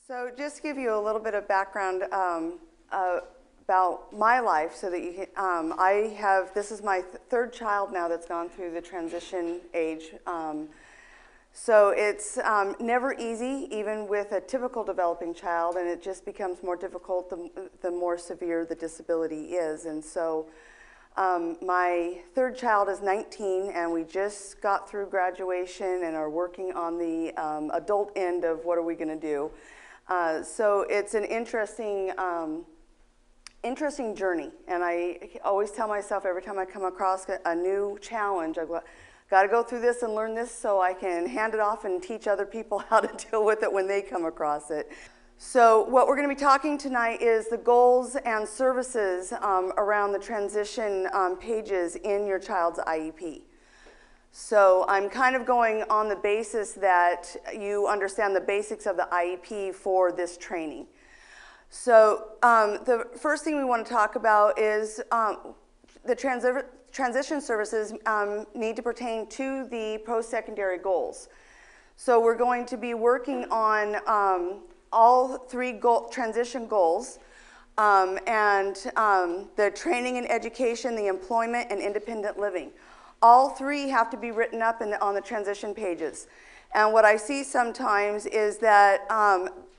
So just to give you a little bit of background about my life so that you can, this is my third child now that's gone through the transition age. So it's never easy, even with a typical developing child, and it just becomes more difficult the more severe the disability is. And so my third child is 19, and we just got through graduation and are working on the adult end of what are we going to do. So it's an interesting journey, and I always tell myself every time I come across a new challenge, I've got to go through this and learn this so I can hand it off and teach other people how to deal with it when they come across it. So what we're going to be talking tonight is the goals and services around the transition pages in your child's IEP. So I'm kind of going on the basis that you understand the basics of the IEP for this training. So the first thing we want to talk about is the transition services need to pertain to the post-secondary goals. So we're going to be working on all three transition goals and the training and education, the employment, and independent living. All three have to be written up on the transition pages. And what I see sometimes is that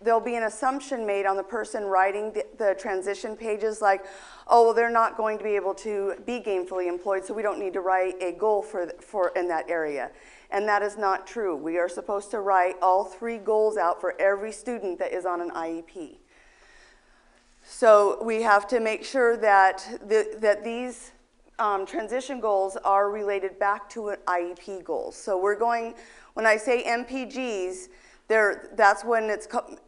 there'll be an assumption made on the person writing the transition pages, like, oh, well, they're not going to be able to be gainfully employed, so we don't need to write a goal for in that area. And that is not true. We are supposed to write all three goals out for every student that is on an IEP. So we have to make sure that these transition goals are related back to an IEP goals. So we're going, when I say MPGs, that's when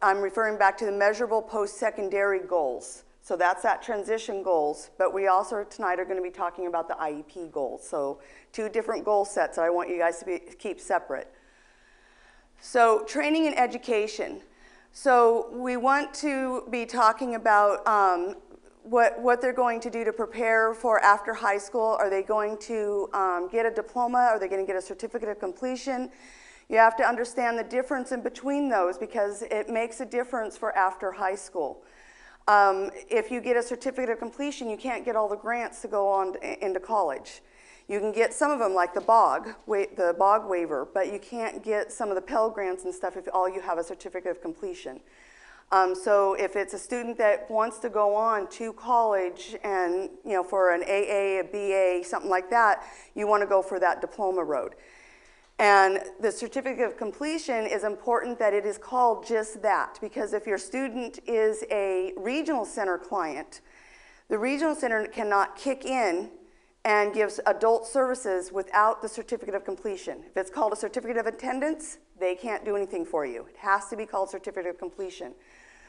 I'm referring back to the measurable post-secondary goals. So that's that transition goals, but we also tonight are going to be talking about the IEP goals. So two different goal sets that I want you guys to keep separate. So training and education. So we want to be talking about what they're going to do to prepare for after high school. Are they going to get a diploma? Are they going to get a certificate of completion? You have to understand the difference in between those because it makes a difference for after high school. If you get a certificate of completion, you can't get all the grants to go on into college. You can get some of them like the BOG waiver, but you can't get some of the Pell Grants and stuff if all you have a certificate of completion. So if it's a student that wants to go on to college and, you know, for an AA, a BA, something like that, you want to go for that diploma road. And the certificate of completion is important that it is called just that, because if your student is a regional center client, the regional center cannot kick in and gives adult services without the certificate of completion. If it's called a certificate of attendance, they can't do anything for you. It has to be called certificate of completion.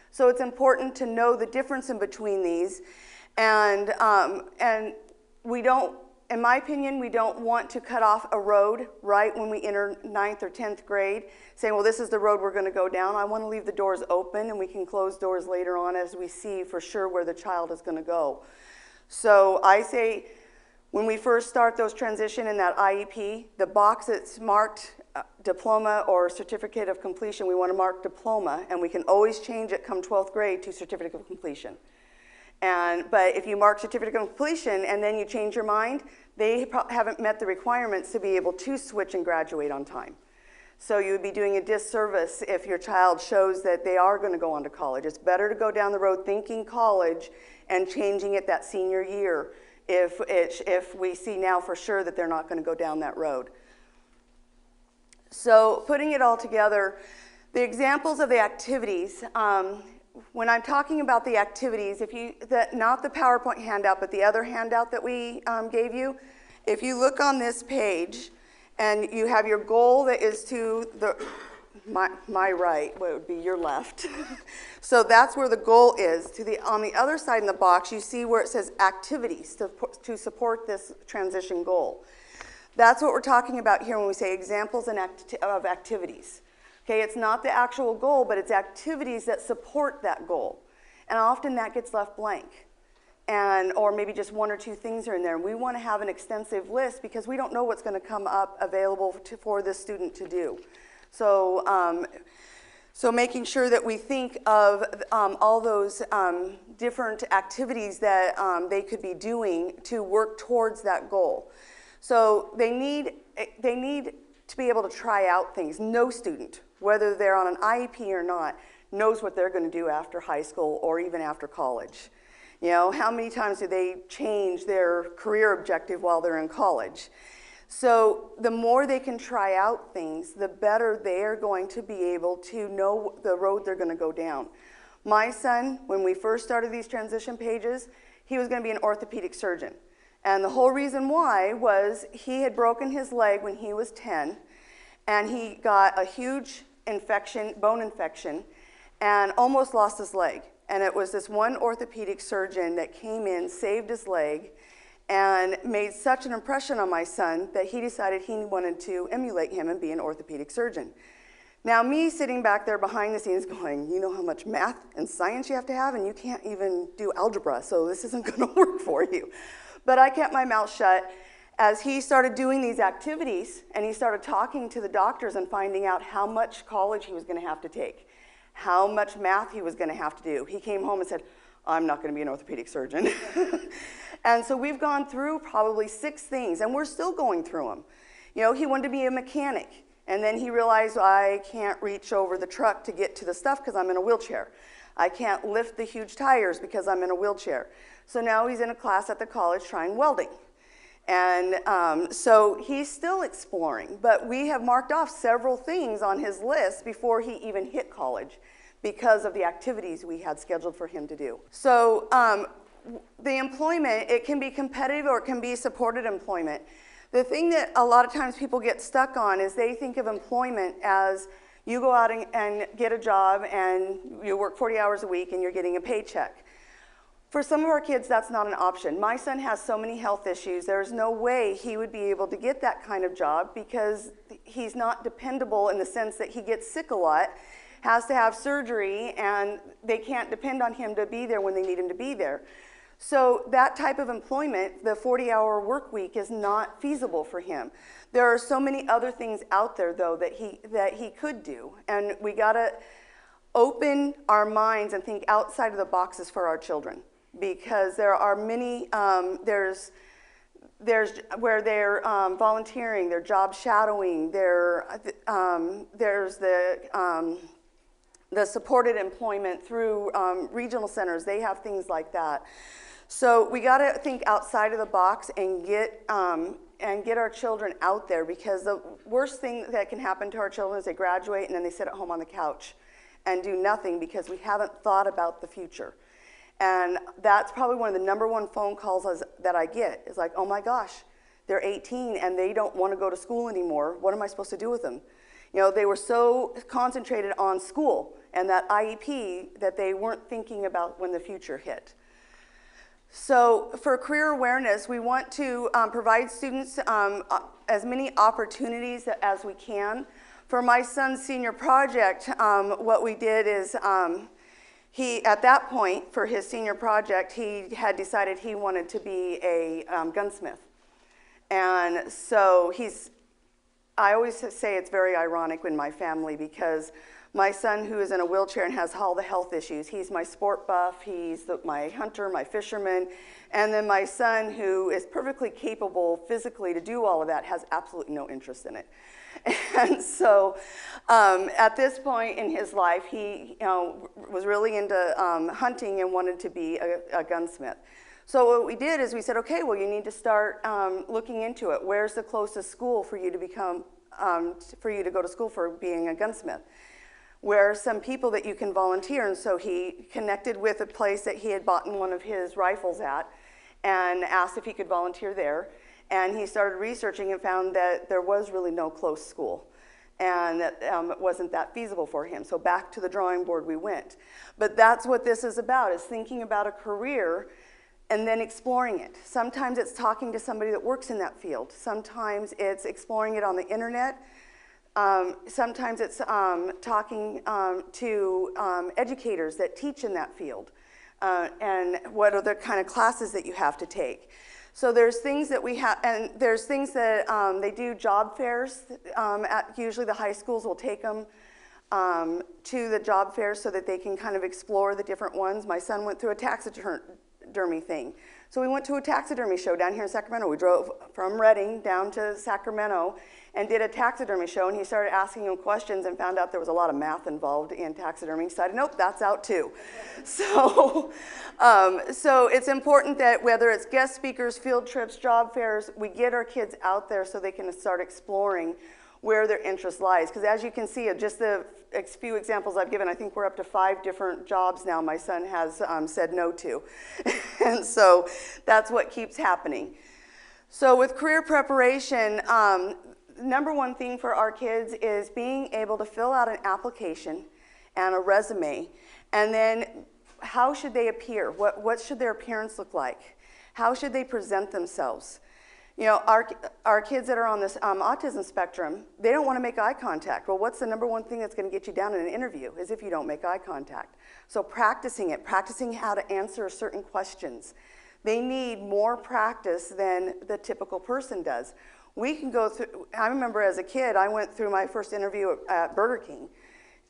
So it's important to know the difference in between these. And we don't, in my opinion, we don't want to cut off a road right when we enter 9th or 10th grade, saying, well, this is the road we're going to go down. I want to leave the doors open, and we can close doors later on as we see for sure where the child is going to go. So I say, when we first start those transition in that IEP, the box that's marked diploma or certificate of completion, we want to mark diploma, and we can always change it come 12th grade to certificate of completion. But if you mark certificate of completion and then you change your mind, they haven't met the requirements to be able to switch and graduate on time. So you would be doing a disservice if your child shows that they are going to go on to college. It's better to go down the road thinking college and changing it that senior year if we see now for sure that they're not going to go down that road. So putting it all together, the examples of the activities, when I'm talking about the activities, not the PowerPoint handout, but the other handout that we gave you, if you look on this page and you have your goal that is to my right, what would be your left. So that's where the goal is. On the other side in the box, you see where it says activities to support this transition goal. That's what we're talking about here when we say examples of activities. Okay, it's not the actual goal, but it's activities that support that goal. And often that gets left blank. Or maybe just one or two things are in there. And we want to have an extensive list because we don't know what's going to come up available for this student to do. So So making sure that we think of all those different activities that they could be doing to work towards that goal. So they need to be able to try out things. No student, whether they're on an IEP or not, knows what they're going to do after high school or even after college. You know, how many times do they change their career objective while they're in college? So the more they can try out things, the better they're going to be able to know the road they're going to go down. My son, when we first started these transition pages, he was going to be an orthopedic surgeon. And the whole reason why was he had broken his leg when he was 10, and he got a huge infection, bone infection, and almost lost his leg. And it was this one orthopedic surgeon that came in, saved his leg, and made such an impression on my son that he decided he wanted to emulate him and be an orthopedic surgeon. Now, me sitting back there behind the scenes going, you know how much math and science you have to have, and you can't even do algebra, so this isn't going to work for you. But I kept my mouth shut as he started doing these activities, and he started talking to the doctors and finding out how much college he was going to have to take, how much math he was going to have to do. He came home and said, I'm not going to be an orthopedic surgeon. And so we've gone through probably 6 things, and we're still going through them. You know, he wanted to be a mechanic, and then he realized, I can't reach over the truck to get to the stuff because I'm in a wheelchair. I can't lift the huge tires because I'm in a wheelchair. So now he's in a class at the college trying welding. And so he's still exploring, but we have marked off several things on his list before he even hit college because of the activities we had scheduled for him to do. So the employment, it can be competitive or it can be supported employment. The thing that a lot of times people get stuck on is they think of employment as you go out and get a job and you work 40 hours a week and you're getting a paycheck. For some of our kids, that's not an option. My son has so many health issues, there's no way he would be able to get that kind of job because he's not dependable in the sense that he gets sick a lot, has to have surgery, and they can't depend on him to be there when they need him to be there. So that type of employment, the 40-hour work week, is not feasible for him. There are so many other things out there, though, that he could do, and we gotta open our minds and think outside of the boxes for our children, because there are many, there's where they're volunteering, they're job shadowing, there's the supported employment through regional centers. They have things like that. So we got to think outside of the box and get our children out there, because the worst thing that can happen to our children is they graduate and then they sit at home on the couch and do nothing because we haven't thought about the future. And that's probably one of the #1 phone calls that I get is like, oh my gosh, they're 18 and they don't want to go to school anymore. What am I supposed to do with them? You know, they were so concentrated on school and that IEP that they weren't thinking about when the future hit. So for career awareness, we want to provide students as many opportunities as we can. For my son's senior project, what we did is at that point, for his senior project, he had decided he wanted to be a gunsmith. And so I always say it's very ironic in my family, because my son, who is in a wheelchair and has all the health issues, he's my sport buff, he's my hunter, my fisherman, and then my son, who is perfectly capable physically to do all of that, has absolutely no interest in it. And so at this point in his life, he was really into hunting and wanted to be a gunsmith. So what we did is we said, okay, well, you need to start looking into it. Where's the closest school for you to go to school for being a gunsmith? Where are some people that you can volunteer? And so he connected with a place that he had bought one of his rifles at and asked if he could volunteer there. And he started researching and found that there was really no close school, and that it wasn't that feasible for him. So back to the drawing board we went. But that's what this is about, is thinking about a career and then exploring it. Sometimes it's talking to somebody that works in that field. Sometimes it's exploring it on the internet. Sometimes it's talking to educators that teach in that field, and what are the kind of classes that you have to take. So there's things that we have, and there's things that they do job fairs. Usually the high schools will take them to the job fairs so that they can kind of explore the different ones. My son went through a taxidermy thing. So we went to a taxidermy show down here in Sacramento. We drove from Redding down to Sacramento and did a taxidermy show, and he started asking him questions and found out there was a lot of math involved in taxidermy. He decided, nope, that's out too. So it's important that whether it's guest speakers, field trips, job fairs, we get our kids out there so they can start exploring where their interest lies. Because as you can see, just the few examples I've given, I think we're up to 5 different jobs now my son has said no to. And so that's what keeps happening. So with career preparation, number one thing for our kids is being able to fill out an application and a resume, and then how should they appear? What should their appearance look like? How should they present themselves? You know, our kids that are on this autism spectrum, they don't want to make eye contact. Well, what's the number one thing that's going to get you down in an interview is if you don't make eye contact. So practicing how to answer certain questions. They need more practice than the typical person does. We can go through, I remember as a kid, I went through my first interview at Burger King.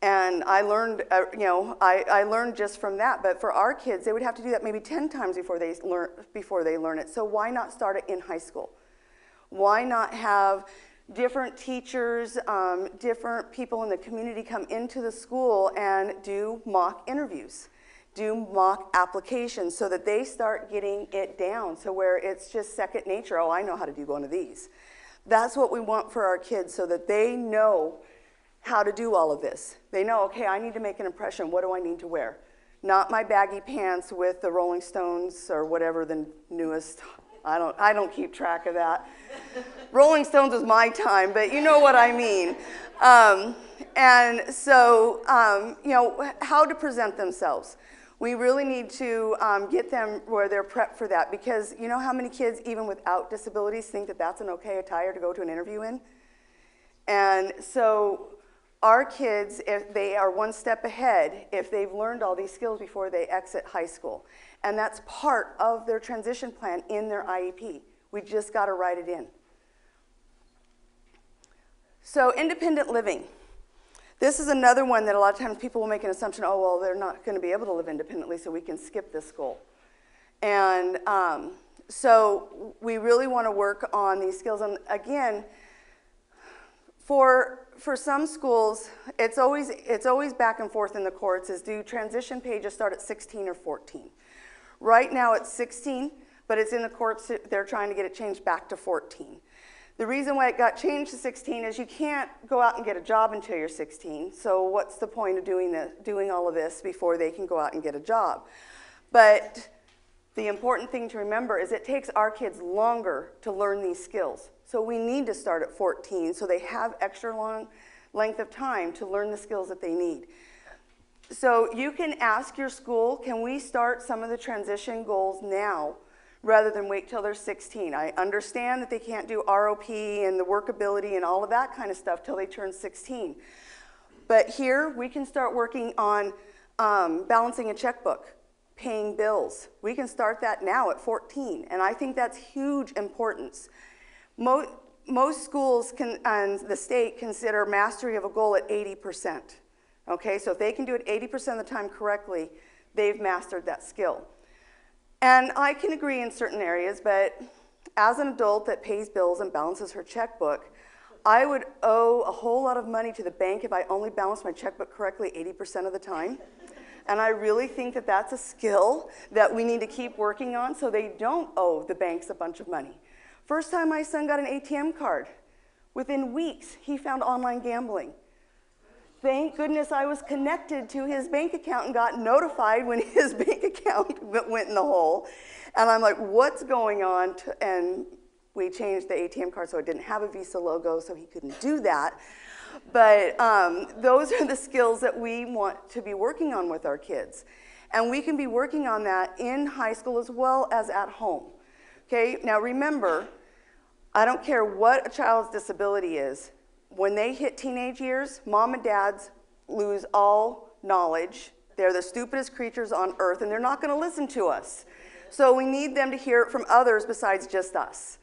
And I learned, I learned just from that. But for our kids, they would have to do that maybe 10 times before they learn it. So why not start it in high school? Why not have different teachers, different people in the community come into the school and do mock interviews, do mock applications so that they start getting it down, so where it's just second nature. Oh, I know how to do one of these. That's what we want for our kids, so that they know how to do all of this. They know, okay, I need to make an impression. What do I need to wear? Not my baggy pants with the Rolling Stones or whatever the newest. I don't keep track of that. Rolling Stones was my time, but you know what I mean. And so, you know, how to present themselves. We really need to get them where they're prepped for that, because you know how many kids, even without disabilities, think that that's an okay attire to go to an interview in? And so our kids, if they are one step ahead, if they've learned all these skills before they exit high school. And that's part of their transition plan in their IEP. We just got to write it in. So independent living. This is another one that a lot of times people will make an assumption, oh, well, they're not going to be able to live independently, so we can skip this goal. And so we really want to work on these skills. And again, for some schools, it's always back and forth in the courts, is do transition pages start at 16 or 14? Right now it's 16, but it's in the courts, they're trying to get it changed back to 14. The reason why it got changed to 16 is you can't go out and get a job until you're 16, so what's the point of doing all of this before they can go out and get a job? But the important thing to remember is it takes our kids longer to learn these skills. So we need to start at 14 so they have extra long length of time to learn the skills that they need. So you can ask your school, can we start some of the transition goals now rather than wait till they're 16? I understand that they can't do ROP and the workability and all of that kind of stuff till they turn 16. But here we can start working on balancing a checkbook, paying bills. We can start that now at 14, and I think that's huge importance. Most schools and the state consider mastery of a goal at 80%. Okay, so if they can do it 80% of the time correctly, they've mastered that skill. And I can agree in certain areas, but as an adult that pays bills and balances her checkbook, I would owe a whole lot of money to the bank if I only balanced my checkbook correctly 80% of the time. And I really think that that's a skill that we need to keep working on so they don't owe the banks a bunch of money. First time my son got an ATM card, within weeks he found online gambling. Thank goodness I was connected to his bank account and got notified when his bank account went in the hole. And I'm like, what's going on? And we changed the ATM card so it didn't have a Visa logo, so he couldn't do that. But those are the skills that we want to be working on with our kids. And we can be working on that in high school as well as at home. Okay, now remember, I don't care what a child's disability is. When they hit teenage years, mom and dads lose all knowledge. They're the stupidest creatures on earth, and they're not going to listen to us. So we need them to hear it from others besides just us.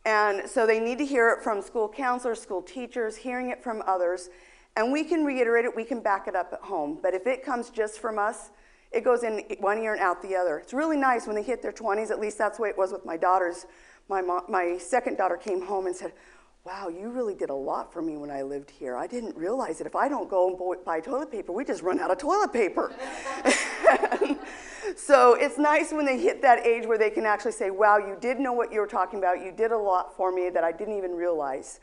And so they need to hear it from school counselors, school teachers, hearing it from others. And we can reiterate it, we can back it up at home. But if it comes just from us, it goes in one ear and out the other. It's really nice when they hit their 20s, at least that's the way it was with my daughters. My second daughter came home and said, wow, you really did a lot for me when I lived here. I didn't realize it. If I don't go and buy toilet paper, we just run out of toilet paper. So it's nice when they hit that age where they can actually say, wow, you did know what you were talking about. You did a lot for me that I didn't even realize.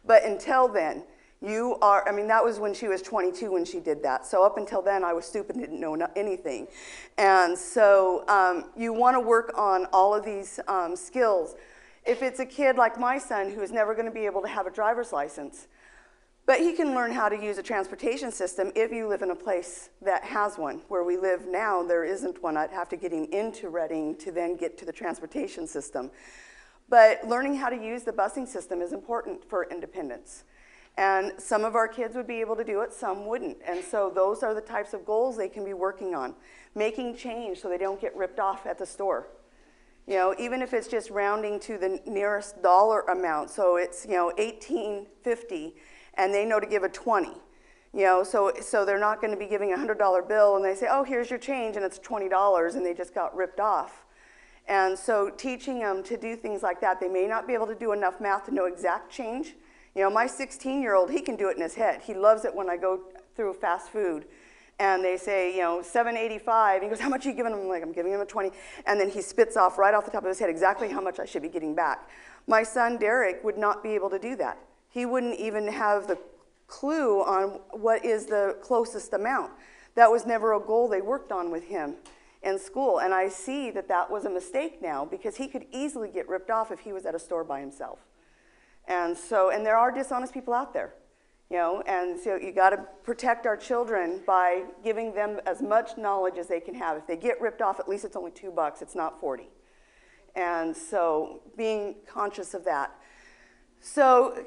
But until then, you are, I mean, that was when she was 22 when she did that. So up until then, I was stupid and didn't know anything. And so you want to work on all of these skills. If it's a kid like my son who is never going to be able to have a driver's license, but he can learn how to use a transportation system if you live in a place that has one. Where we live now, there isn't one. I'd have to get him into Reading to then get to the transportation system. But learning how to use the busing system is important for independence. And some of our kids would be able to do it, some wouldn't. And so those are the types of goals they can be working on. Making change so they don't get ripped off at the store. You know, even if it's just rounding to the nearest dollar amount. So it's, you know, $18.50, and they know to give a 20. You know, so they're not going to be giving a $100 bill, and they say, oh, here's your change, and it's $20, and they just got ripped off. And so teaching them to do things like that, they may not be able to do enough math to know exact change. You know, my 16-year-old, he can do it in his head. He loves it when I go through fast food and they say, you know, $7.85. He goes, how much are you giving him? I'm like, I'm giving him a 20. And then he spits off right off the top of his head exactly how much I should be getting back. My son, Derek, would not be able to do that. He wouldn't even have the clue on what is the closest amount. That was never a goal they worked on with him in school. And I see that that was a mistake now because he could easily get ripped off if he was at a store by himself. And so, and there are dishonest people out there, you know, and so you got to protect our children by giving them as much knowledge as they can have. If they get ripped off, at least it's only $2, it's not 40. And so being conscious of that. So,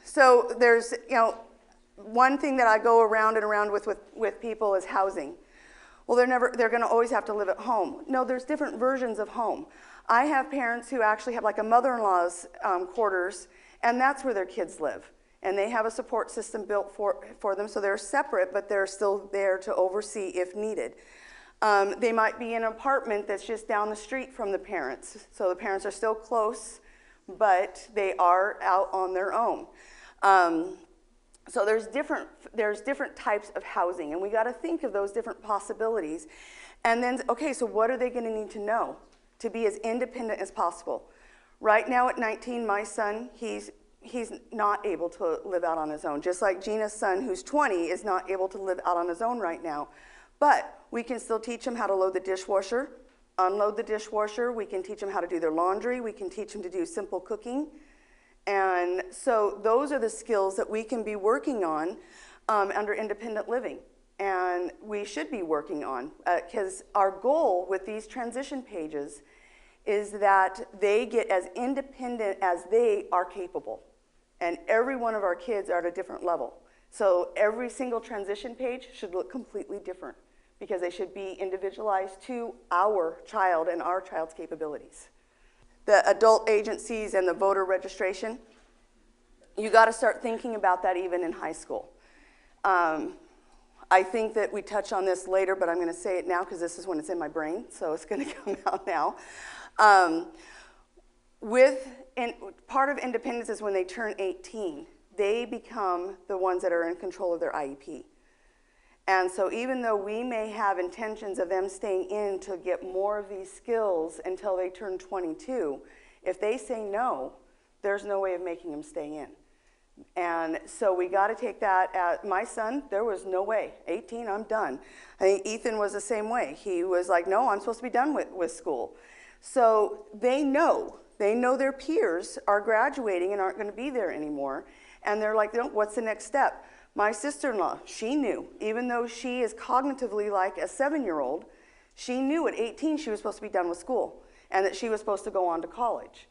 so there's, you know, one thing that I go around and around with people is housing. Well, they're going to always have to live at home. No, there's different versions of home. I have parents who actually have like a mother-in-law's quarters, and that's where their kids live. And they have a support system built for them, so they're separate, but they're still there to oversee if needed. They might be in an apartment that's just down the street from the parents. So the parents are still close, but they are out on their own. So there's different types of housing, and we got to think of those different possibilities. And then, okay, so what are they going to need to know to be as independent as possible? Right now at 19, my son, he's not able to live out on his own. Just like Gina's son, who's 20, is not able to live out on his own right now. But we can still teach him how to load the dishwasher, unload the dishwasher. We can teach them how to do their laundry. We can teach them to do simple cooking. And so those are the skills that we can be working on under independent living. And we should be working on, because our goal with these transition pages is that they get as independent as they are capable. And every one of our kids are at a different level. So every single transition page should look completely different, because they should be individualized to our child and our child's capabilities. The adult agencies and the voter registration, you got to start thinking about that even in high school. I think that we touch on this later, but I'm going to say it now because this is when it's in my brain, so it's going to come out now. Part of independence is when they turn 18, they become the ones that are in control of their IEP. And so even though we may have intentions of them staying in to get more of these skills until they turn 22, if they say no, there's no way of making them stay in. And so we got to take that at my son, there was no way. 18, I'm done. I think Ethan was the same way. He was like, no, I'm supposed to be done with school. So they know their peers are graduating and aren't going to be there anymore. And they're like, what's the next step? My sister-in-law, she knew, even though she is cognitively like a 7-year-old, she knew at 18 she was supposed to be done with school and that she was supposed to go on to college.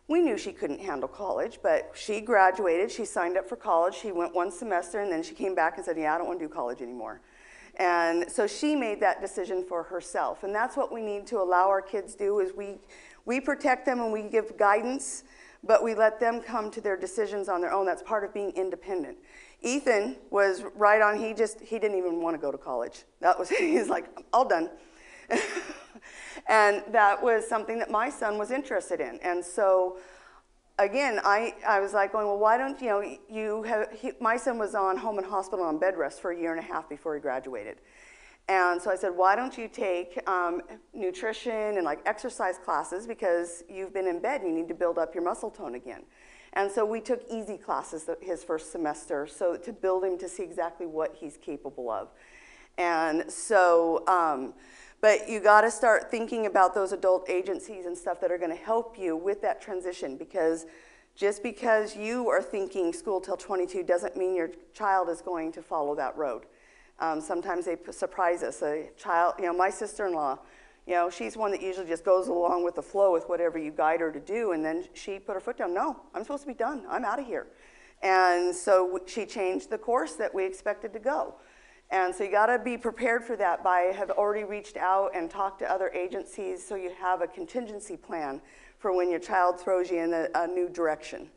We knew she couldn't handle college, but she graduated, she signed up for college, she went one semester, and then she came back and said, yeah, I don't want to do college anymore. And so she made that decision for herself. And that's what we need to allow our kids do, is we protect them and we give guidance, but we let them come to their decisions on their own. That's part of being independent. Ethan was right on. He didn't even want to go to college. He's like, all done. And that was something that my son was interested in. And so, again, I was like going, well, why don't my son was on home and hospital on bed rest for a year and a half before he graduated. And so I said, why don't you take nutrition and like exercise classes, because you've been in bed and you need to build up your muscle tone again. And so we took easy classes his first semester, so to build him to see exactly what he's capable of. And so, but you got to start thinking about those adult agencies and stuff that are going to help you with that transition, because just because you are thinking school till 22 doesn't mean your child is going to follow that road. Sometimes they surprise us. A child, my sister-in-law, she's one that usually just goes along with the flow with whatever you guide her to do, and then she put her foot down. No, I'm supposed to be done. I'm out of here. And so she changed the course that we expected to go. And so you got to be prepared for that. Have already reached out and talked to other agencies, so you have a contingency plan for when your child throws you in a new direction.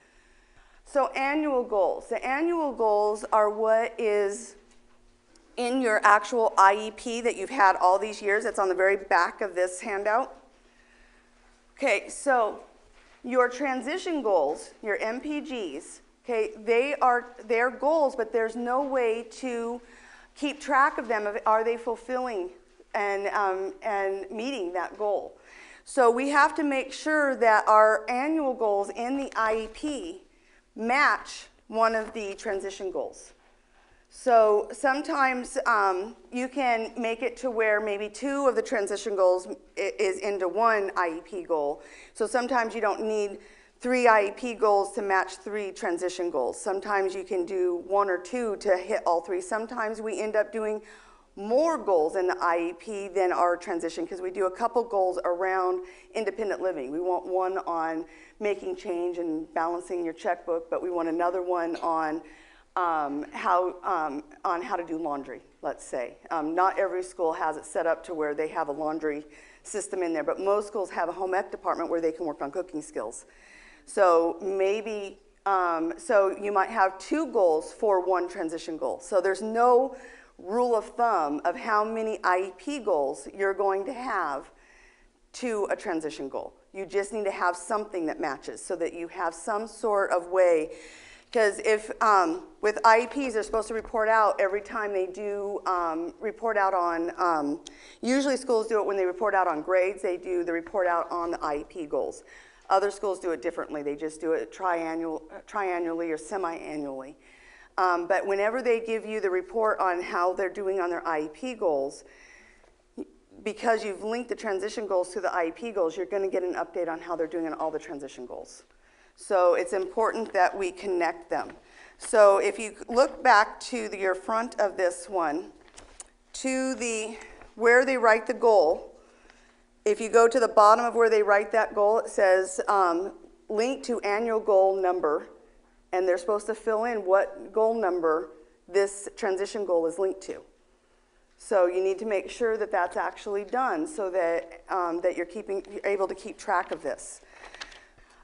So annual goals. The annual goals are what is in your actual IEP that you've had all these years. It's on the very back of this handout. Okay, so your transition goals, your MPGs, okay, they're goals, but there's no way to keep track of them. Are they fulfilling and meeting that goal? So we have to make sure that our annual goals in the IEP match one of the transition goals. So sometimes you can make it to where maybe 2 of the transition goals is into one IEP goal. So sometimes you don't need 3 IEP goals to match 3 transition goals. Sometimes you can do 1 or 2 to hit all 3. Sometimes we end up doing more goals in the IEP than our transition, because we do a couple goals around independent living. We want one on making change and balancing your checkbook, but we want another one on how to do laundry, let's say. Not every school has it set up to where they have a laundry system in there, but most schools have a home ec department where they can work on cooking skills. So maybe, so you might have 2 goals for 1 transition goal. So there's no rule of thumb of how many IEP goals you're going to have to a transition goal. You just need to have something that matches so that you have some sort of way. Because if, with IEPs, they're supposed to report out every time they do report out on, usually schools do it when they report out on grades, they do the report out on the IEP goals. Other schools do it differently. They just do it triannually or semi-annually. But whenever they give you the report on how they're doing on their IEP goals, because you've linked the transition goals to the IEP goals, you're going to get an update on how they're doing on all the transition goals. So it's important that we connect them. So if you look back to your front of this one, to where they write the goal, if you go to the bottom of where they write that goal, it says link to annual goal number, and they're supposed to fill in what goal number this transition goal is linked to. So you need to make sure that that's actually done so that, that you're able to keep track of this.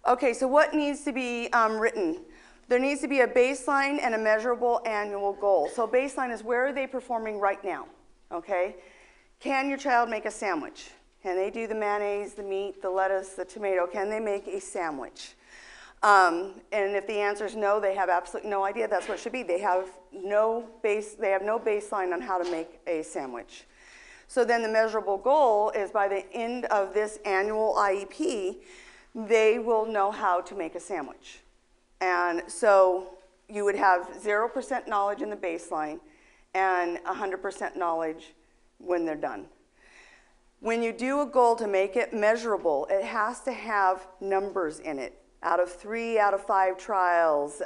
Okay, so what needs to be written? There needs to be a baseline and a measurable annual goal. So baseline is, where are they performing right now? Okay? Can your child make a sandwich? Can they do the mayonnaise, the meat, the lettuce, the tomato? Can they make a sandwich? And if the answer is no, they have absolutely no idea that's what it should be. They have no baseline on how to make a sandwich. So then the measurable goal is, by the end of this annual IEP, they will know how to make a sandwich. And so you would have 0% knowledge in the baseline and 100% knowledge when they're done. When you do a goal to make it measurable, it has to have numbers in it. Out of 3 out of 5 trials,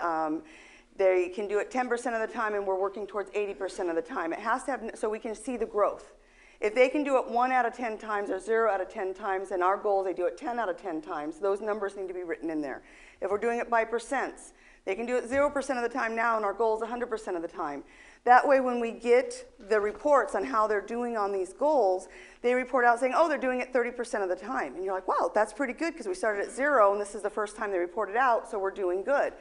they can do it 10% of the time, and we're working towards 80% of the time. It has to have, so we can see the growth. If they can do it 1 out of 10 times or 0 out of 10 times, and our goal is they do it 10 out of 10 times, those numbers need to be written in there. If we're doing it by percents, they can do it 0% of the time now, and our goal is 100% of the time. That way, when we get the reports on how they're doing on these goals, they report out saying, oh, they're doing it 30% of the time. And you're like, wow, that's pretty good, because we started at 0, and this is the first time they reported out, so we're doing good.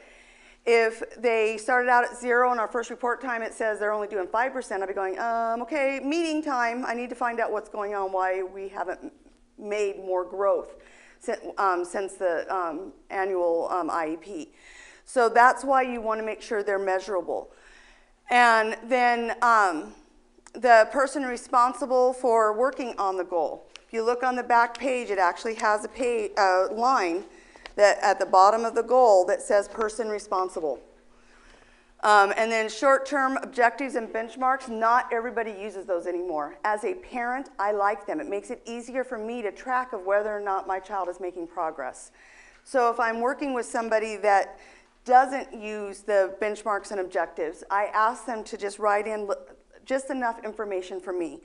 If they started out at 0 and our first report time it says they're only doing 5%, I'd be going, okay, meeting time. I need to find out what's going on, why we haven't made more growth since the annual IEP. So that's why you want to make sure they're measurable. And then the person responsible for working on the goal. If you look on the back page, it actually has a line that at the bottom of the goal that says person responsible. And then short-term objectives and benchmarks, not everybody uses those anymore. As a parent, I like them. It makes it easier for me to track of whether or not my child is making progress. So if I'm working with somebody that doesn't use the benchmarks and objectives, I ask them to just write in just enough information for me.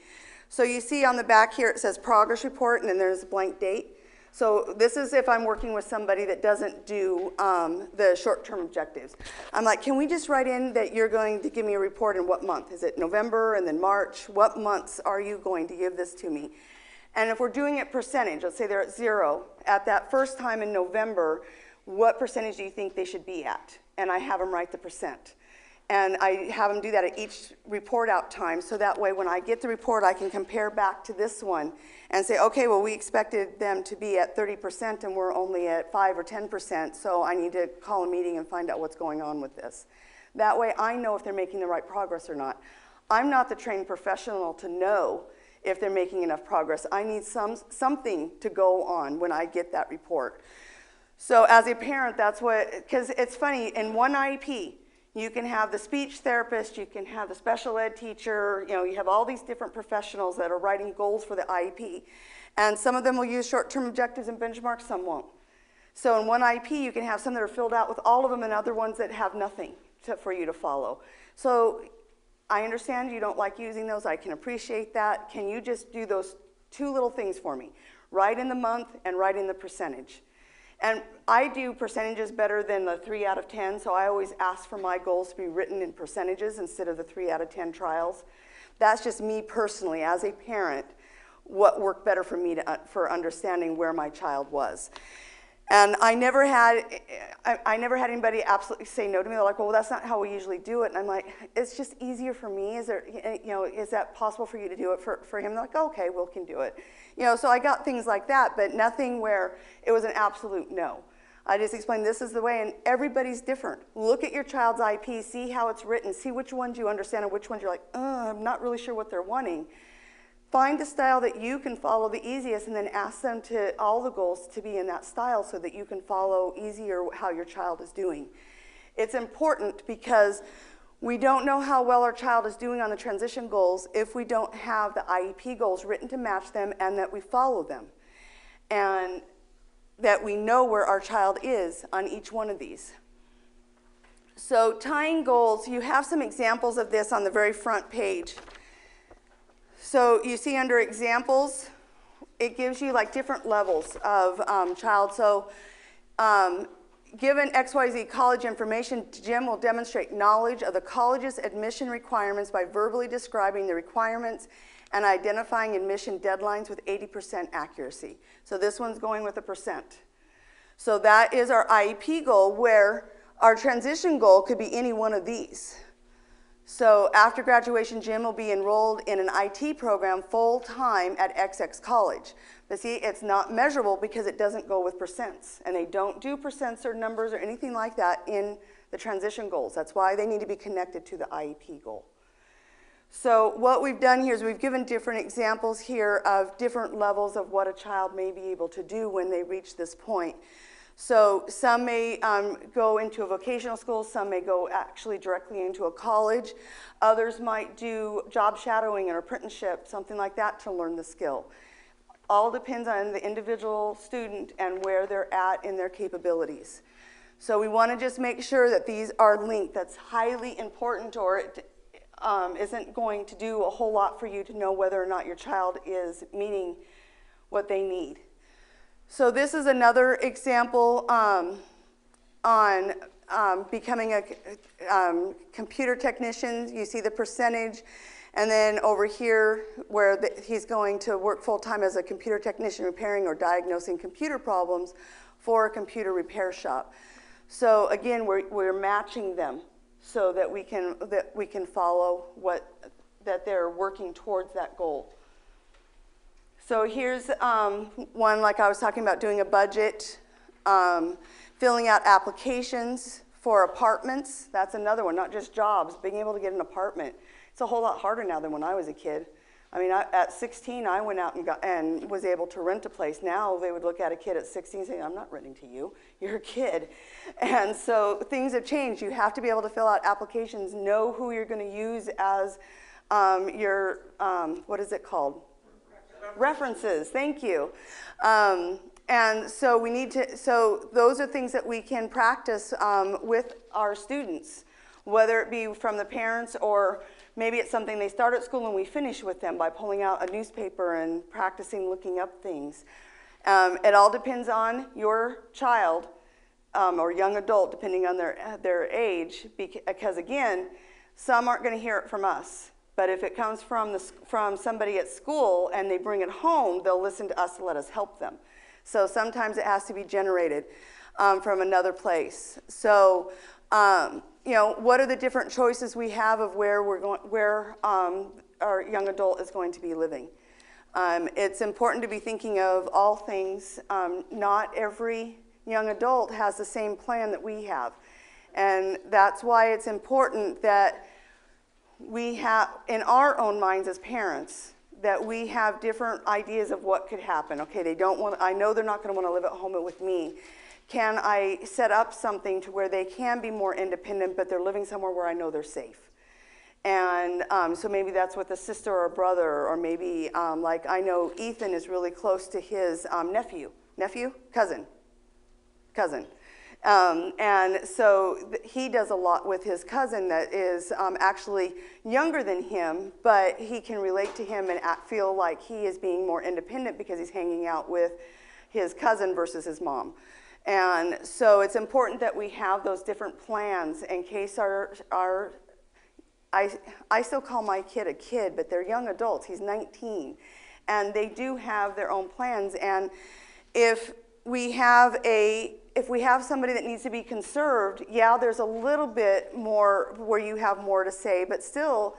So you see on the back here it says progress report and then there's a blank date. So this is if I'm working with somebody that doesn't do the short-term objectives. I'm like, can we just write in that you're going to give me a report in what month? Is it November and then March? What months are you going to give this to me? And if we're doing it percentage, let's say they're at 0, at that first time in November, what percentage do you think they should be at? And I have them write the percent. And I have them do that at each report out time, so that way when I get the report, I can compare back to this one and say, okay, well, we expected them to be at 30% and we're only at 5 or 10%, so I need to call a meeting and find out what's going on with this. That way I know if they're making the right progress or not. I'm not the trained professional to know if they're making enough progress. I need something to go on when I get that report. So as a parent, that's what, because it's funny, in one IEP, you can have the speech therapist, you can have the special ed teacher, you have all these different professionals that are writing goals for the IEP. And some of them will use short-term objectives and benchmarks, some won't. So in one IEP, you can have some that are filled out with all of them and other ones that have nothing for you to follow. So I understand you don't like using those, I can appreciate that. Can you just do those 2 little things for me? Write in the month and write in the percentage. And I do percentages better than the 3 out of 10, so I always ask for my goals to be written in percentages instead of the 3 out of 10 trials. That's just me personally, as a parent, what worked better for me for understanding where my child was. And I never had anybody absolutely say no to me. They're like, well, that's not how we usually do it. And I'm like, it's just easier for me. Is that possible for you to do it for him? They're like, okay, we can do it. So I got things like that, but nothing where it was an absolute no. I just explained this is the way, and everybody's different. Look at your child's IP, see how it's written, see which ones you understand and which ones you're like, I'm not really sure what they're wanting. Find the style that you can follow the easiest and then ask them to all the goals to be in that style so that you can follow easier how your child is doing. It's important because we don't know how well our child is doing on the transition goals if we don't have the IEP goals written to match them and that we follow them. And that we know where our child is on each one of these. So tying goals, you have some examples of this on the very front page. So you see under examples, it gives you like different levels of child. So given XYZ college information, Jim will demonstrate knowledge of the college's admission requirements by verbally describing the requirements and identifying admission deadlines with 80% accuracy. So this one's going with a percent. So that is our IEP goal, where our transition goal could be any one of these. So after graduation, Jim will be enrolled in an IT program full-time at XX College. But see, it's not measurable because it doesn't go with percents. And they don't do percents or numbers or anything like that in the transition goals. That's why they need to be connected to the IEP goal. So what we've done here is we've given different examples here of different levels of what a child may be able to do when they reach this point. So some may go into a vocational school, some may go actually directly into a college. Others might do job shadowing or apprenticeship, something like that, to learn the skill. All depends on the individual student and where they're at in their capabilities. So we want to just make sure that these are linked. That's highly important, or it isn't going to do a whole lot for you to know whether or not your child is meeting what they need. So this is another example on becoming a computer technician. You see the percentage, and then over here where he's going to work full-time as a computer technician repairing or diagnosing computer problems for a computer repair shop. So again, we're matching them so that we can follow that they're working towards that goal. So here's one, like I was talking about, doing a budget, filling out applications for apartments. That's another one, not just jobs, being able to get an apartment. It's a whole lot harder now than when I was a kid. I mean, at 16, I went out and was able to rent a place. Now they would look at a kid at 16 and say, I'm not renting to you, you're a kid. And so things have changed. You have to be able to fill out applications, know who you're going to use as your, what is it called? References, thank you. And so we need to, so those are things that we can practice with our students, whether it be from the parents or maybe it's something they start at school and we finish with them by pulling out a newspaper and practicing looking up things. It all depends on your child or young adult, depending on their age, because again, some aren't going to hear it from us. But if it comes from somebody at school and they bring it home, they'll listen to us to let us help them. So sometimes it has to be generated from another place. So you know, what are the different choices we have of where our young adult is going to be living? It's important to be thinking of all things. Not every young adult has the same plan that we have. And that's why it's important that we have, in our own minds as parents, that we have different ideas of what could happen. Okay, I know they're not going to want to live at home with me. Can I set up something to where they can be more independent, but they're living somewhere where I know they're safe? And so maybe that's with a sister or a brother, or maybe like I know Ethan is really close to his cousin. And so he does a lot with his cousin that is actually younger than him, but he can relate to him and feel like he is being more independent because he's hanging out with his cousin versus his mom. And so it's important that we have those different plans in case I still call my kid a kid, but they're young adults. He's 19. And they do have their own plans. And if we have somebody that needs to be conserved, yeah, there's a little bit more where you have more to say, but still,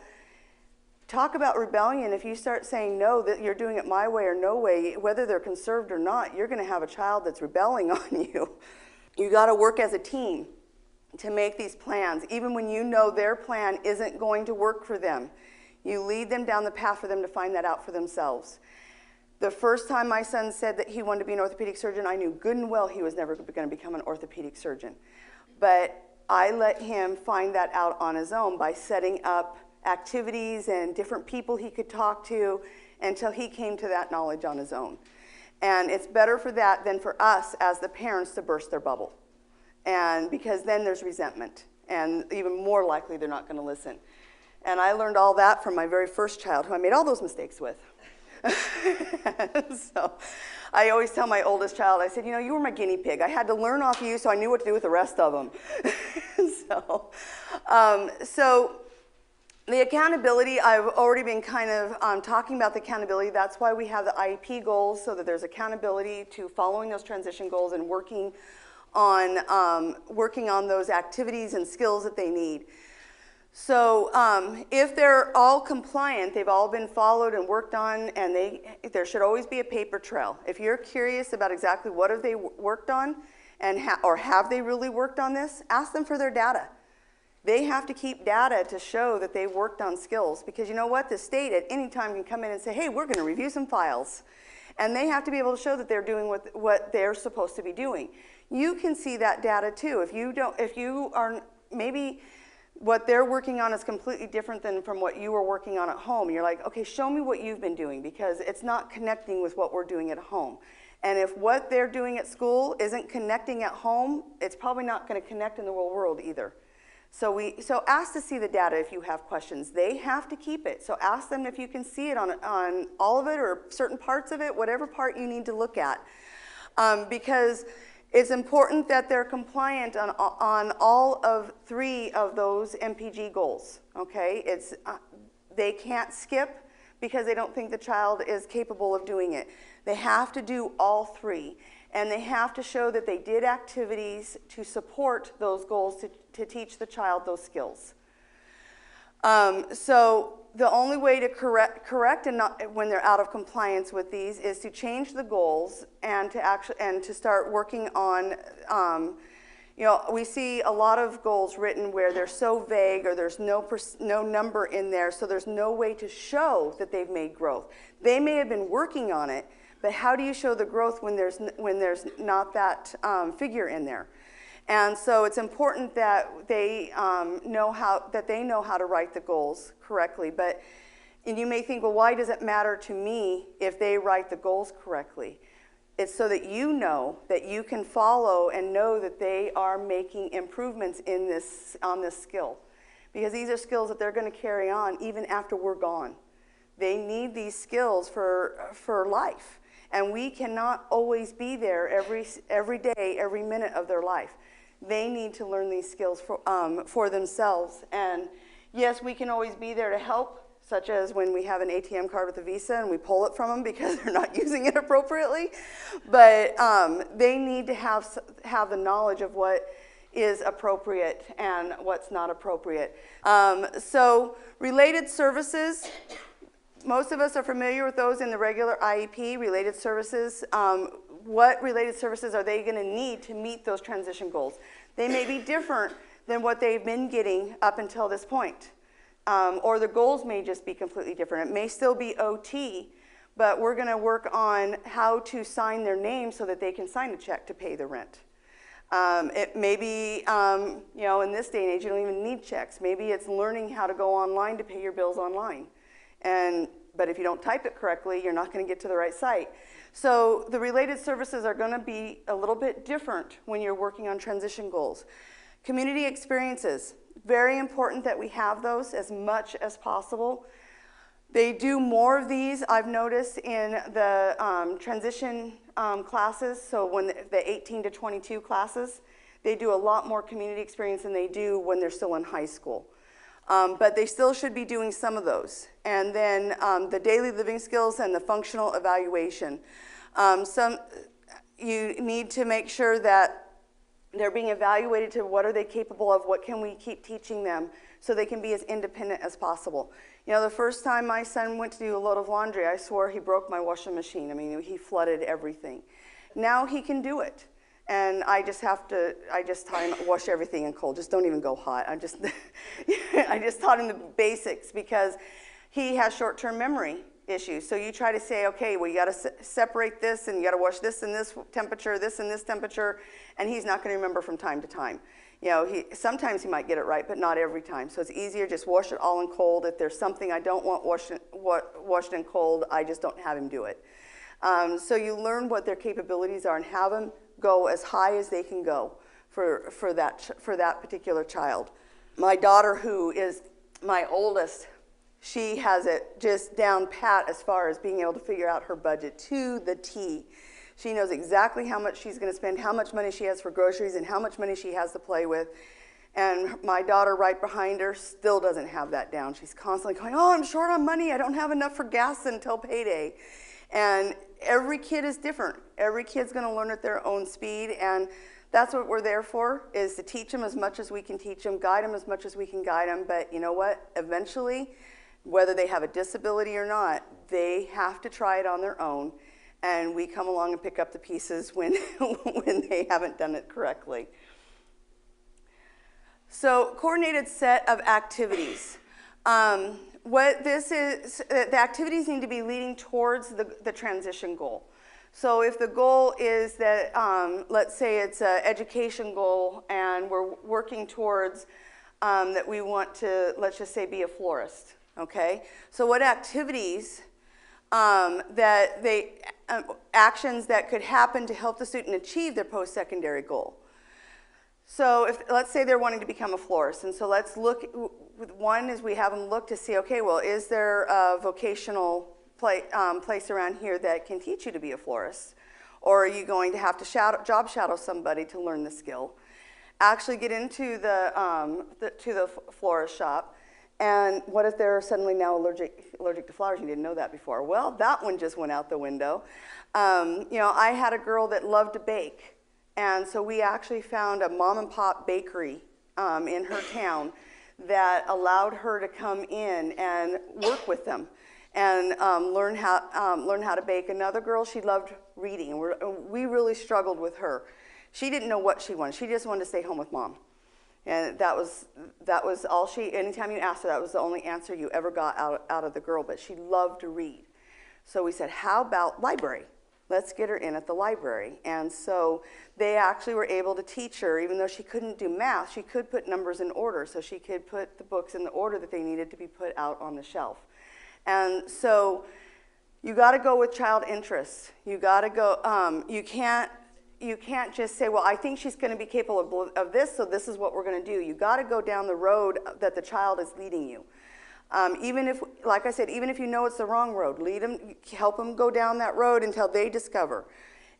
talk about rebellion. If you start saying no, that you're doing it my way or no way, whether they're conserved or not, you're going to have a child that's rebelling on you. You got to work as a team to make these plans, even when you know their plan isn't going to work for them. You lead them down the path for them to find that out for themselves. The first time my son said that he wanted to be an orthopedic surgeon, I knew good and well he was never going to become an orthopedic surgeon. But I let him find that out on his own by setting up activities and different people he could talk to until he came to that knowledge on his own. And it's better for that than for us as the parents to burst their bubble. And because then there's resentment, and even more likely they're not going to listen. And I learned all that from my very first child, who I made all those mistakes with. So I always tell my oldest child, I said, you know, you were my guinea pig. I had to learn off you so I knew what to do with the rest of them. So the accountability, I've already been kind of talking about the accountability. That's why we have the IEP goals, so that there's accountability to following those transition goals and working on those activities and skills that they need. So if they're all compliant, they've all been followed and worked on, and there should always be a paper trail. If you're curious about exactly what have they worked on, or have they really worked on this, ask them for their data. They have to keep data to show that they've worked on skills, because you know what? The state at any time can come in and say, hey, we're going to review some files. And they have to be able to show that they're doing what they're supposed to be doing. You can see that data too. If you are, maybe what they're working on is completely different than from what you were working on at home. You're like, okay, show me what you've been doing, because it's not connecting with what we're doing at home. And if what they're doing at school isn't connecting at home, it's probably not going to connect in the real world either. So ask to see the data if you have questions. They have to keep it. So ask them if you can see it on all of it or certain parts of it, whatever part you need to look at. Because it's important that they're compliant on all of 3 of those MPG goals, okay? They can't skip because they don't think the child is capable of doing it. They have to do all 3. And they have to show that they did activities to support those goals, to teach the child those skills. So the only way to correct and not, when they're out of compliance with these, is to change the goals and to start working on, you know, we see a lot of goals written where they're so vague, or there's no number in there, so there's no way to show that they've made growth. They may have been working on it, but how do you show the growth when there's not that figure in there? And so it's important that they know how to write the goals correctly. And you may think, well, why does it matter to me if they write the goals correctly? It's so that you know that you can follow and know that they are making improvements on this skill, because these are skills that they're going to carry on even after we're gone. They need these skills for life, and we cannot always be there every day, every minute of their life. They need to learn these skills for themselves. And yes, we can always be there to help, such as when we have an ATM card with a Visa and we pull it from them because they're not using it appropriately. But they need to have the knowledge of what is appropriate and what's not appropriate. So related services, most of us are familiar with those in the regular IEP, related services. What related services are they going to need to meet those transition goals? They may be different than what they've been getting up until this point. Or the goals may just be completely different. It may still be OT, but we're going to work on how to sign their name so that they can sign a check to pay the rent. It may be, you know, in this day and age, you don't even need checks. Maybe it's learning how to go online to pay your bills online. But if you don't type it correctly, you're not going to get to the right site. So the related services are going to be a little bit different when you're working on transition goals. Community experiences, very important that we have those as much as possible. They do more of these, I've noticed, in the transition classes. So when the 18 to 22 classes, they do a lot more community experience than they do when they're still in high school. But they still should be doing some of those. And then the daily living skills and the functional evaluation. You need to make sure that they're being evaluated to what are they capable of, what can we keep teaching them so they can be as independent as possible. You know, the first time my son went to do a load of laundry, I swore he broke my washing machine. I mean, he flooded everything. Now he can do it. And I just taught him to wash everything in cold. Just don't even go hot. I just taught him the basics because he has short-term memory issues. So you try to say, okay, well, you got to separate this, and you got to wash this in this temperature, this in this temperature, and he's not going to remember from time to time. You know, sometimes he might get it right, but not every time. So it's easier just wash it all in cold. If there's something I don't want washed in cold, I just don't have him do it. So you learn what their capabilities are and have them go as high as they can go for that particular child. My daughter, who is my oldest, she has it just down pat as far as being able to figure out her budget to the T. She knows exactly how much she's going to spend, how much money she has for groceries, and how much money she has to play with. And my daughter right behind her still doesn't have that down. She's constantly going, oh, I'm short on money. I don't have enough for gas until payday. And every kid is different. Every kid's going to learn at their own speed, and that's what we're there for, is to teach them as much as we can teach them, guide them as much as we can guide them. But you know what? Eventually, whether they have a disability or not, they have to try it on their own, and we come along and pick up the pieces when, when they haven't done it correctly. So, coordinated set of activities. What this is, the activities need to be leading towards the transition goal. So if the goal is that, let's say it's an education goal, and we're working towards that we want to, let's just say, be a florist, okay? So what activities actions that could happen to help the student achieve their post-secondary goal? So let's say they're wanting to become a florist, and so let's look, one is we have them look to see, okay, well, is there a vocational place around here that can teach you to be a florist? Or are you going to have to job shadow somebody to learn the skill? Actually get into the florist shop And what if they're suddenly now allergic to flowers? You didn't know that before. Well, that one just went out the window. I had a girl that loved to bake. And so we actually found a mom and pop bakery in her town that allowed her to come in and work with them and learn how to bake. Another girl, she loved reading. We really struggled with her. She didn't know what she wanted. She just wanted to stay home with mom. And that was all anytime you asked her, that was the only answer you ever got out of the girl, but she loved to read. So we said, how about library? Let's get her in at the library. And so they actually were able to teach her, even though she couldn't do math, she could put numbers in order, so she could put the books in the order that they needed to be put out on the shelf. And so you got to go with child interests. You got to go, you can't just say, well, I think she's going to be capable of this, so this is what we're going to do. You got to go down the road that the child is leading you. Even if, like I said, even if you know it's the wrong road, lead them, help them go down that road until they discover.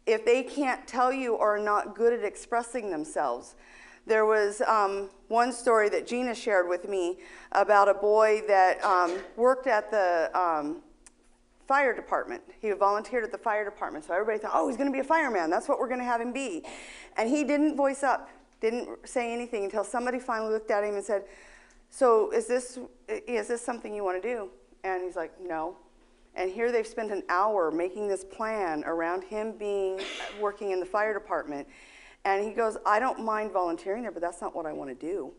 If they can't tell you or are not good at expressing themselves, there was one story that Gina shared with me about a boy that worked at the fire department. He volunteered at the fire department, so everybody thought, oh, he's going to be a fireman. That's what we're going to have him be. And he didn't voice up, didn't say anything until somebody finally looked at him and said, so is this something you want to do? And he's like, no. And here they've spent an hour making this plan around him working in the fire department. And he goes, I don't mind volunteering there, but that's not what I want to do.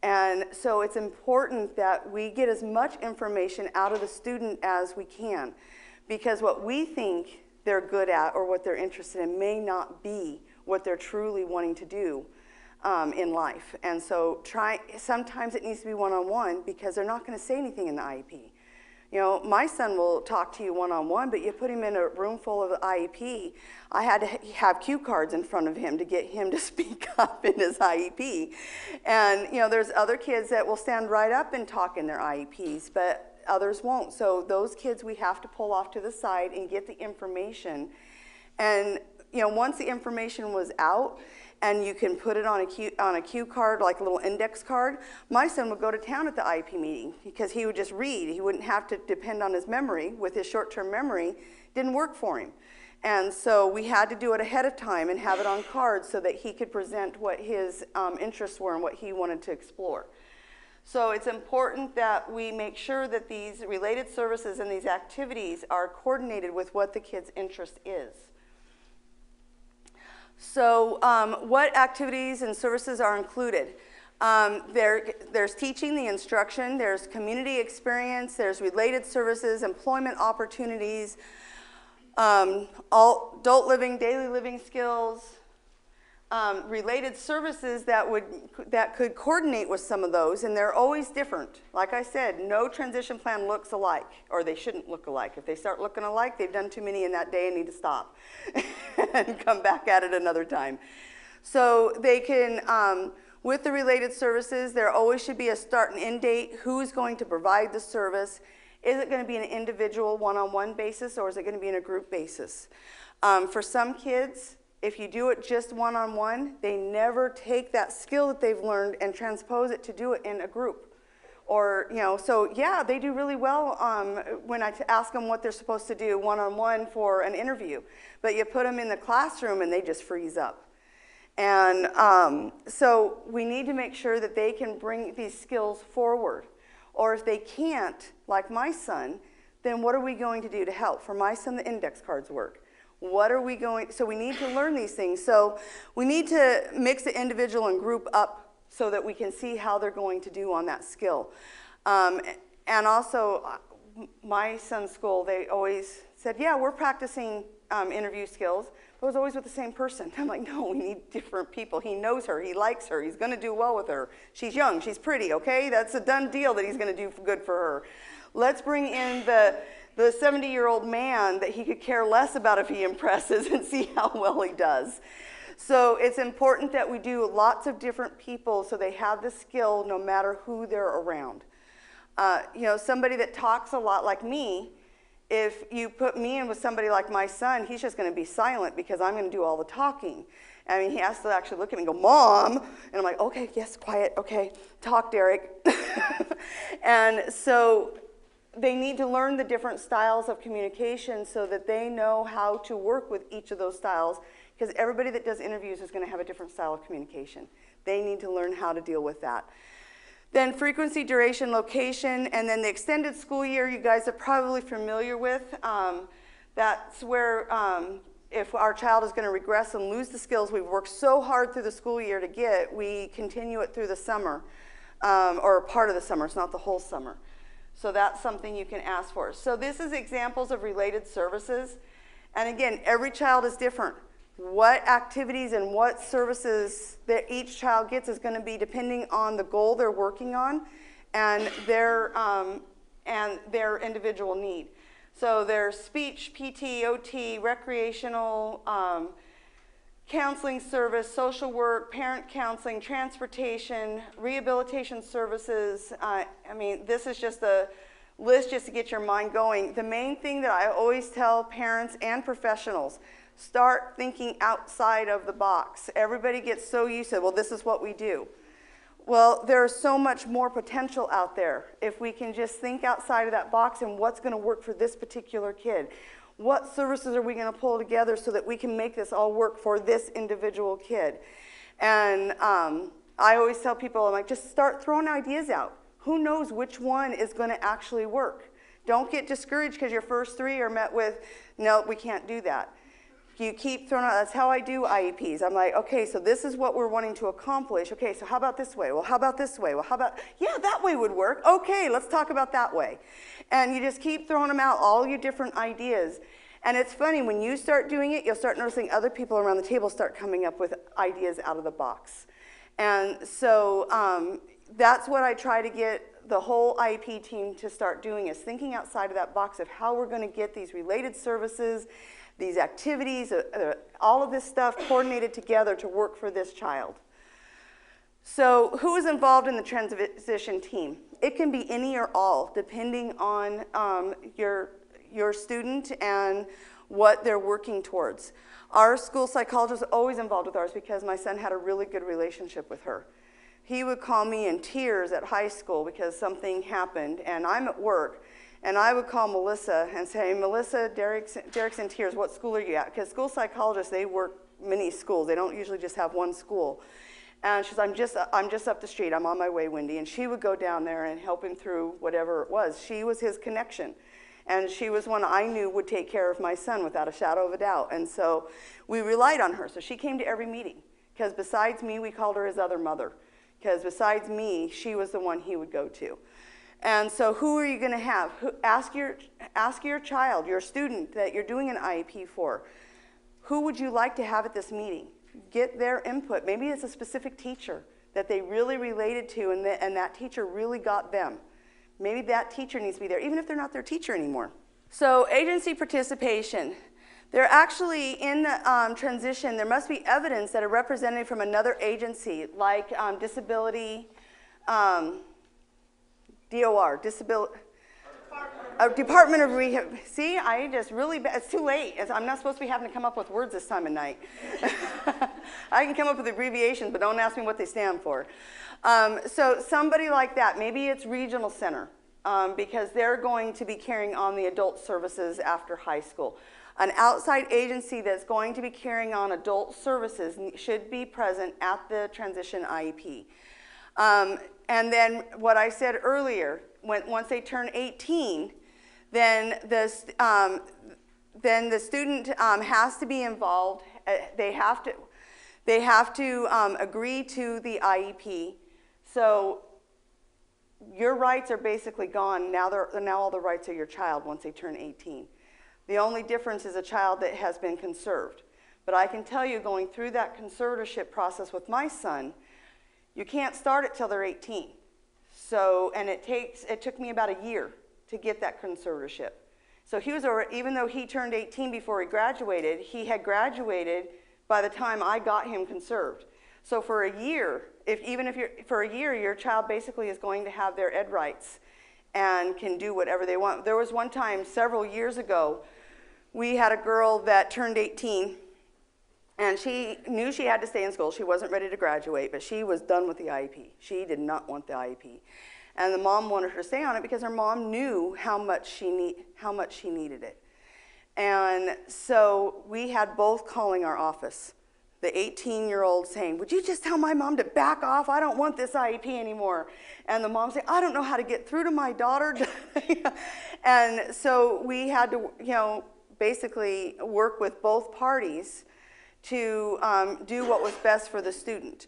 And so it's important that we get as much information out of the student as we can, because what we think they're good at or what they're interested in may not be what they're truly wanting to do in life. And so sometimes it needs to be one-on-one because they're not going to say anything in the IEP. You know, my son will talk to you one-on-one, but you put him in a room full of IEP. I had to have cue cards in front of him to get him to speak up in his IEP. And, you know, there's other kids that will stand right up and talk in their IEPs, but others won't. So those kids we have to pull off to the side and get the information. And, you know, once the information was out, and you can put it on a cue card, like a little index card. My son would go to town at the IEP meeting because he would just read. He wouldn't have to depend on his memory. With his short-term memory, didn't work for him. And so we had to do it ahead of time and have it on cards so that he could present what his interests were and what he wanted to explore. So it's important that we make sure that these related services and these activities are coordinated with what the kid's interest is. So what activities and services are included? There's teaching, the instruction, there's community experience, there's related services, employment opportunities, adult living, daily living skills, related services that could coordinate with some of those, and they're always different. Like I said, no transition plan looks alike, or they shouldn't look alike. If they start looking alike, they've done too many in that day and need to stop and come back at it another time. So they can, with the related services, there always should be a start and end date. Who's going to provide the service? Is it going to be an individual one-on-one basis, or is it going to be in a group basis? For some kids, if you do it just one-on-one, they never take that skill that they've learned and transpose it to do it in a group. Or, you know, so yeah, they do really well when I ask them what they're supposed to do one-on-one for an interview. But you put them in the classroom and they just freeze up. And so we need to make sure that they can bring these skills forward. Or if they can't, like my son, then what are we going to do to help? For my son, the index cards work. What are we going, so we need to learn these things. So we need to mix the individual and group up so that we can see how they're going to do on that skill. And also, my son's school, they always said, yeah, we're practicing interview skills, but it was always with the same person. I'm like, no, we need different people. He knows her, he likes her, he's gonna do well with her. She's young, she's pretty, okay? That's a done deal that he's gonna do good for her. Let's bring in the 70-year-old man that he could care less about if he impresses and see how well he does. So it's important that we do lots of different people so they have the skill no matter who they're around. You know, somebody that talks a lot like me, if you put me in with somebody like my son, he's just going to be silent because I'm going to do all the talking. I mean, he has to actually look at me and go, Mom. And I'm like, okay, yes, quiet, okay, talk, Derek. And so they need to learn the different styles of communication so that they know how to work with each of those styles, because everybody that does interviews is going to have a different style of communication. They need to learn how to deal with that. Then frequency, duration, location, and then the extended school year you guys are probably familiar with. That's where if our child is going to regress and lose the skills we've worked so hard through the school year to get, we continue it through the summer, or part of the summer. It's not the whole summer. So that's something you can ask for. So this is examples of related services. And again, every child is different. What activities and what services that each child gets is going to be depending on the goal they're working on and their individual need. So there's speech, PT, OT, recreational, counseling service, social work, parent counseling, transportation, rehabilitation services. I mean, this is just a list just to get your mind going. The main thing that I always tell parents and professionals, start thinking outside of the box. Everybody gets so used to, well, this is what we do. Well, there's so much more potential out there if we can just think outside of that box and what's going to work for this particular kid. What services are we going to pull together so that we can make this all work for this individual kid? And I always tell people, I'm like, just start throwing ideas out. Who knows which one is going to actually work? Don't get discouraged because your first three are met with, no, we can't do that. You keep throwing out, that's how I do IEPs. I'm like, okay, so this is what we're wanting to accomplish. Okay, so how about this way? Well, how about this way? Well, how about, yeah, that way would work. Okay, let's talk about that way. And you just keep throwing them out, all your different ideas. And it's funny, when you start doing it, you'll start noticing other people around the table start coming up with ideas out of the box. And so that's what I try to get the whole IEP team to start doing, is thinking outside of that box of how we're going to get these related services, these activities, all of this stuff coordinated together to work for this child. So who is involved in the transition team? It can be any or all, depending on your student and what they're working towards. Our school psychologist is always involved with ours because my son had a really good relationship with her. He would call me in tears at high school because something happened, and I'm at work. And I would call Melissa and say, Melissa, Derek's in tears. What school are you at? Because school psychologists, they work many schools. They don't usually just have one school. And she says, I'm just up the street. I'm on my way, Wendy. And she would go down there and help him through whatever it was. She was his connection. And she was one I knew would take care of my son without a shadow of a doubt. And so we relied on her. So she came to every meeting. Because besides me, we called her his other mother. Because besides me, she was the one he would go to. And so who are you going to have? Ask your child, your student that you're doing an IEP for, who would you like to have at this meeting? Get their input. Maybe it's a specific teacher that they really related to and that teacher really got them. Maybe that teacher needs to be there, even if they're not their teacher anymore. So agency participation. They're actually in the transition, there must be evidence that a representative from another agency, like disability, DOR, Department of Rehab. See, I just really, it's too late. I'm not supposed to be having to come up with words this time of night. I can come up with abbreviations, but don't ask me what they stand for. So somebody like that, maybe it's regional center, because they're going to be carrying on the adult services after high school. An outside agency that's going to be carrying on adult services should be present at the transition IEP. And then what I said earlier, once they turn 18, then the student has to be involved. They have to agree to the IEP. So your rights are basically gone. Now all the rights are your child once they turn 18. The only difference is a child that has been conserved. But I can tell you, going through that conservatorship process with my son, you can't start it till they're 18. So, and it took me about a year to get that conservatorship. So he was already, even though he turned 18 before he graduated, he had graduated by the time I got him conserved. So for a year, for a year, your child basically is going to have their ed rights and can do whatever they want. There was one time several years ago, we had a girl that turned 18, And she knew she had to stay in school. She wasn't ready to graduate, but she was done with the IEP. She did not want the IEP. And the mom wanted her to stay on it because her mom knew how much she needed it. And so we had both calling our office. The 18-year-old saying, would you just tell my mom to back off? I don't want this IEP anymore. And the mom saying, I don't know how to get through to my daughter. And so we had to, basically work with both parties to do what was best for the student.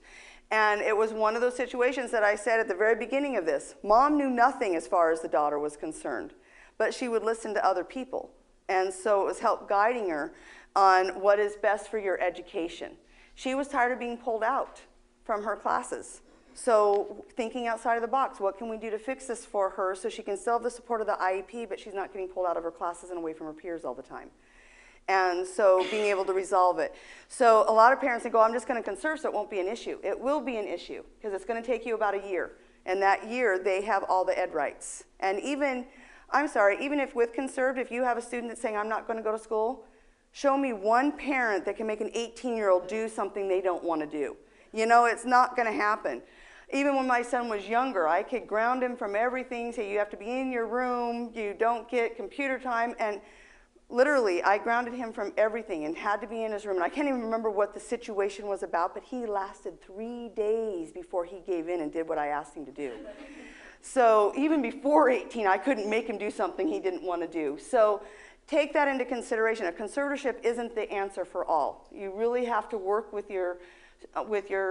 And it was one of those situations that I said at the very beginning of this. Mom knew nothing as far as the daughter was concerned, but she would listen to other people. And so it was help guiding her on what is best for your education. She was tired of being pulled out from her classes. So thinking outside of the box, what can we do to fix this for her so she can still have the support of the IEP, but she's not getting pulled out of her classes and away from her peers all the time. And so being able to resolve it. So a lot of parents think, oh, I'm just going to conserve so it won't be an issue. It will be an issue because it's going to take you about a year. And that year, they have all the ed rights. And even if with conserved, if you have a student that's saying, I'm not going to go to school, show me one parent that can make an 18-year-old do something they don't want to do. It's not going to happen. Even when my son was younger, I could ground him from everything, say you have to be in your room, you don't get computer time, and literally I grounded him from everything and had to be in his room. And I can't even remember what the situation was about, but he lasted 3 days before he gave in and did what I asked him to do. So even before 18, I couldn't make him do something he didn't want to do. So take that into consideration. A conservatorship isn't the answer for all. You really have to work with your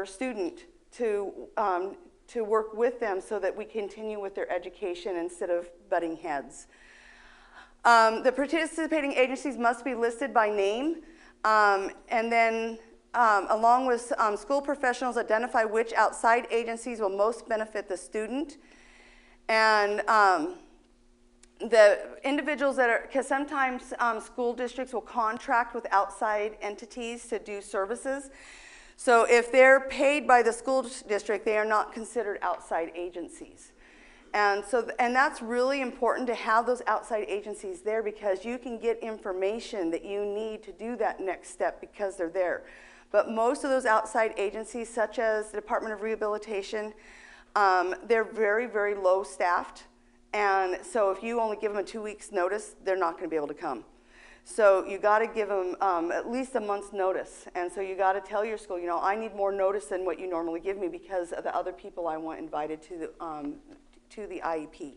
student to work with them so that we continue with their education instead of butting heads. The participating agencies must be listed by name, and then along with school professionals, identify which outside agencies will most benefit the student. And the individuals that are, because sometimes school districts will contract with outside entities to do services. So if they're paid by the school district, they are not considered outside agencies. And that's really important to have those outside agencies there because you can get information that you need to do that next step because they're there. But most of those outside agencies, such as the Department of Rehabilitation, they're very, very low staffed. And so if you only give them a 2 weeks notice, they're not going to be able to come. So you got to give them at least a month's notice. And so you got to tell your school, I need more notice than what you normally give me because of the other people I want invited to the IEP.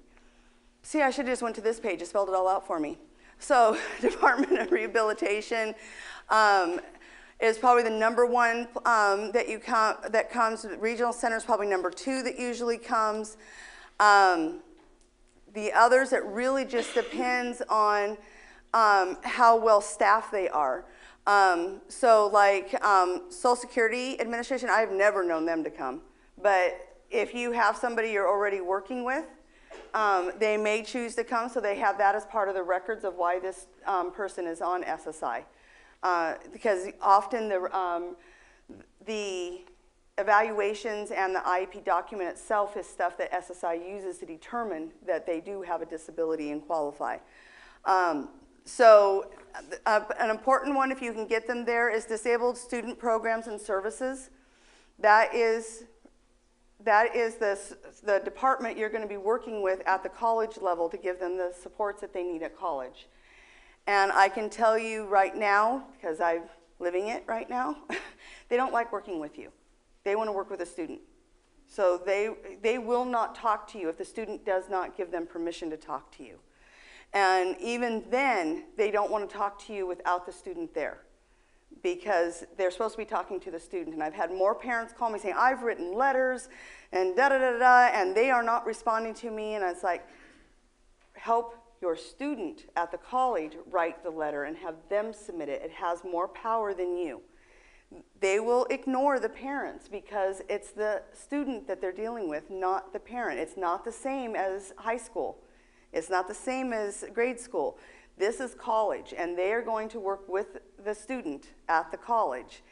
See, I should have just went to this page. It spelled it all out for me. So Department of Rehabilitation is probably the number one that comes. Regional Center is probably number 2 that usually comes. The others, it really just depends on how well staffed they are. So like Social Security Administration, I've never known them to come. But if you have somebody you're already working with, they may choose to come, so they have that as part of the records of why this person is on SSI. Because often the evaluations and the IEP document itself is stuff that SSI uses to determine that they do have a disability and qualify. So an important one, if you can get them there, is disabled student programs and services. That is the department you're going to be working with at the college level to give them the supports that they need at college. And I can tell you right now, because I'm living it right now, they don't like working with you. They want to work with a student. So they will not talk to you if the student does not give them permission to talk to you. And even then, they don't want to talk to you without the student there because they're supposed to be talking to the student. And I've had more parents call me saying, I've written letters and da-da-da-da, and they are not responding to me. And it's like, help your student at the college write the letter and have them submit it. It has more power than you. They will ignore the parents because it's the student that they're dealing with, not the parent. It's not the same as high school. It's not the same as grade school. This is college, and they are going to work with the student at the college.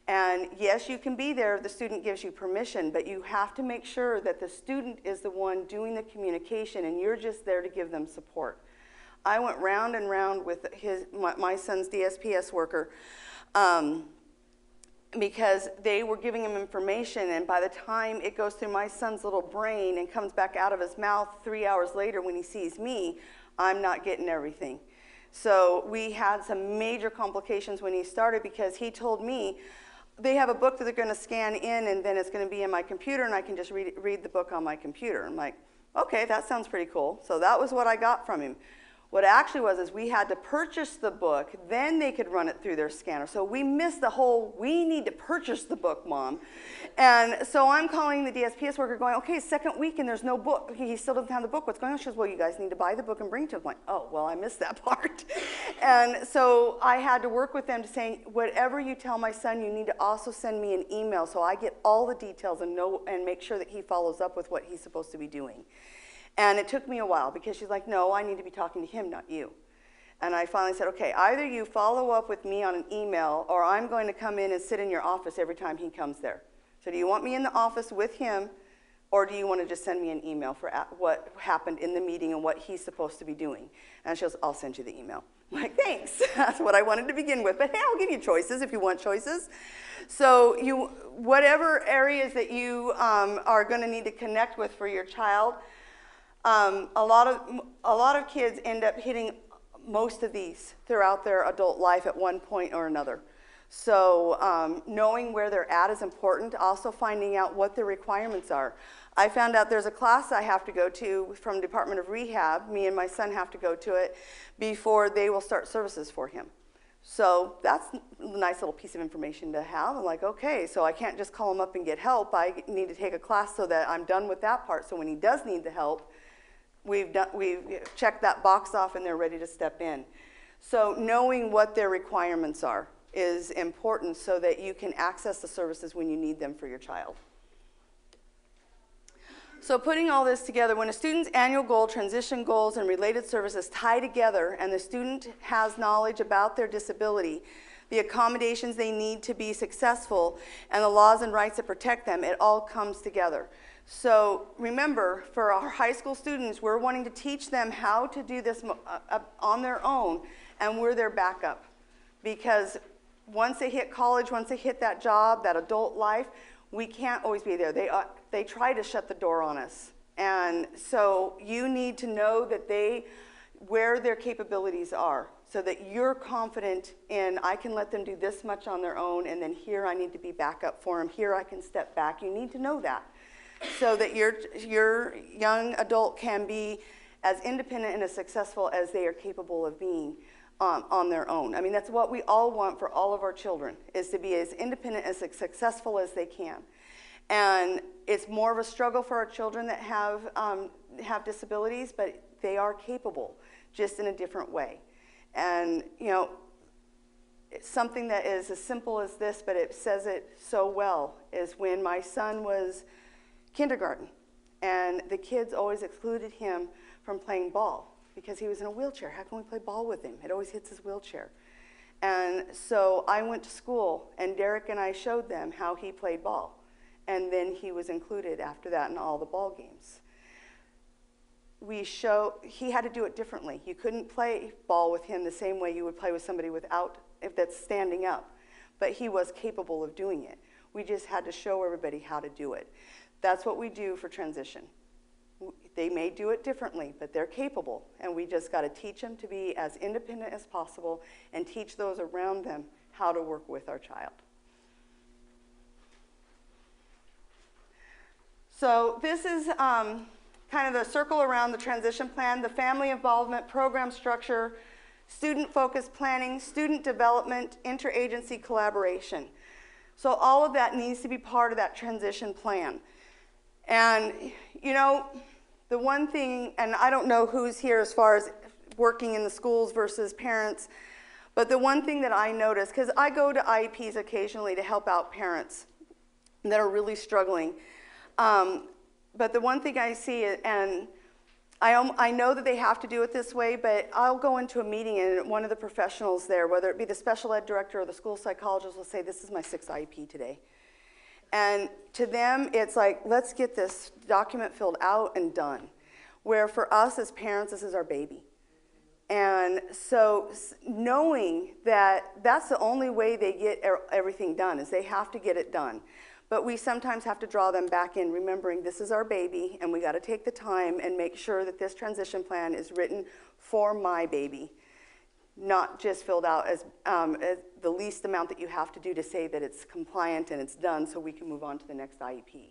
And yes, you can be there if the student gives you permission, but you have to make sure that the student is the one doing the communication, and you're just there to give them support. I went round and round with my son's DSPS worker, because they were giving him information, and by the time it goes through my son's little brain and comes back out of his mouth 3 hours later when he sees me, I'm not getting everything. So we had some major complications when he started, because he told me they have a book that they're going to scan in, and then it's going to be in my computer, and I can just read the book on my computer. I'm like, okay, that sounds pretty cool. So that was what I got from him. What it actually was is we had to purchase the book, then they could run it through their scanner. So we missed the whole, we need to purchase the book, Mom. And so I'm calling the DSPS worker going, okay, second week and there's no book. He still doesn't have the book. What's going on? She goes, well, you guys need to buy the book and bring it to him. I'm like, oh, well, I missed that part. And so I had to work with them to say, whatever you tell my son, you need to also send me an email so I get all the details and know and make sure that he follows up with what he's supposed to be doing. And it took me a while, because she's like, no, I need to be talking to him, not you. And I finally said, okay, either you follow up with me on an email, or I'm going to come in and sit in your office every time he comes there. So do you want me in the office with him, or do you want to just send me an email for what happened in the meeting and what he's supposed to be doing? And she goes, I'll send you the email. I'm like, thanks. That's what I wanted to begin with. But hey, I'll give you choices if you want choices. So whatever areas that you are going to need to connect with for your child, a lot of kids end up hitting most of these throughout their adult life at one point or another. So knowing where they're at is important. Also finding out what their requirements are. I found out there's a class I have to go to from Department of Rehab. Me and my son have to go to it before they will start services for him. So that's a nice little piece of information to have. I'm like, okay, so I can't just call him up and get help. I need to take a class so that I'm done with that part. So when he does need the help, we've checked that box off and they're ready to step in. So knowing what their requirements are is important so that you can access the services when you need them for your child. So putting all this together, when a student's annual goal, transition goals, and related services tie together, and the student has knowledge about their disability, the accommodations they need to be successful, and the laws and rights that protect them, it all comes together. So remember, for our high school students, we're wanting to teach them how to do this on their own, and we're their backup. Because once they hit college, once they hit that job, that adult life, we can't always be there. They try to shut the door on us. And so you need to know that where their capabilities are, so that you're confident in, I can let them do this much on their own, and then here I need to be backup for them. Here I can step back. You need to know that, so that your young adult can be as independent and as successful as they are capable of being on their own. I mean, that's what we all want for all of our children, is to be as independent, as successful as they can. And it's more of a struggle for our children that have disabilities, but they are capable, just in a different way. And, you know, it's something that is as simple as this, but it says it so well, is when my son was kindergarten, and the kids always excluded him from playing ball because he was in a wheelchair. How can we play ball with him? It always hits his wheelchair. And so I went to school, and Derek and I showed them how he played ball. And then he was included after that in all the ball games. He had to do it differently. You couldn't play ball with him the same way you would play with somebody that's standing up. But he was capable of doing it. We just had to show everybody how to do it. That's what we do for transition. They may do it differently, but they're capable, and we just got to teach them to be as independent as possible and teach those around them how to work with our child. So this is kind of the circle around the transition plan: the family involvement, program structure, student-focused planning, student development, interagency collaboration. So all of that needs to be part of that transition plan. And, you know, the one thing, and I don't know who's here as far as working in the schools versus parents, but the one thing that I notice, because I go to IEPs occasionally to help out parents that are really struggling, but the one thing I see, and I know that they have to do it this way, but I'll go into a meeting and one of the professionals there, whether it be the special ed director or the school psychologist, will say, this is my 6th IEP today. And to them, it's like, let's get this document filled out and done. Where for us as parents, this is our baby. And so knowing that that's the only way they get everything done, is they have to get it done. But we sometimes have to draw them back in, remembering this is our baby, and we got to take the time and make sure that this transition plan is written for my baby, not just filled out as the least amount that you have to do to say that it's compliant and it's done so we can move on to the next IEP.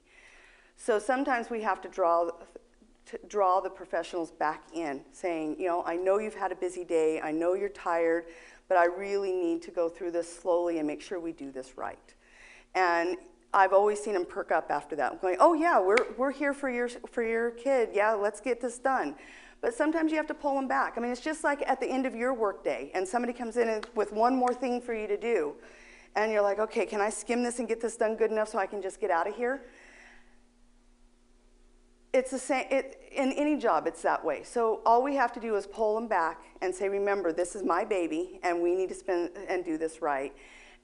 So sometimes we have to draw the professionals back in, saying, you know, I know you've had a busy day, I know you're tired, but I really need to go through this slowly and make sure we do this right. And I've always seen them perk up after that, going, oh yeah, we're here for your kid, yeah, let's get this done. But sometimes you have to pull them back. I mean, it's just like at the end of your workday, and somebody comes in with one more thing for you to do, and you're like, okay, can I skim this and get this done good enough so I can just get out of here? It's the same, in any job, it's that way. So all we have to do is pull them back and say, remember, this is my baby, and we need to spend and do this right.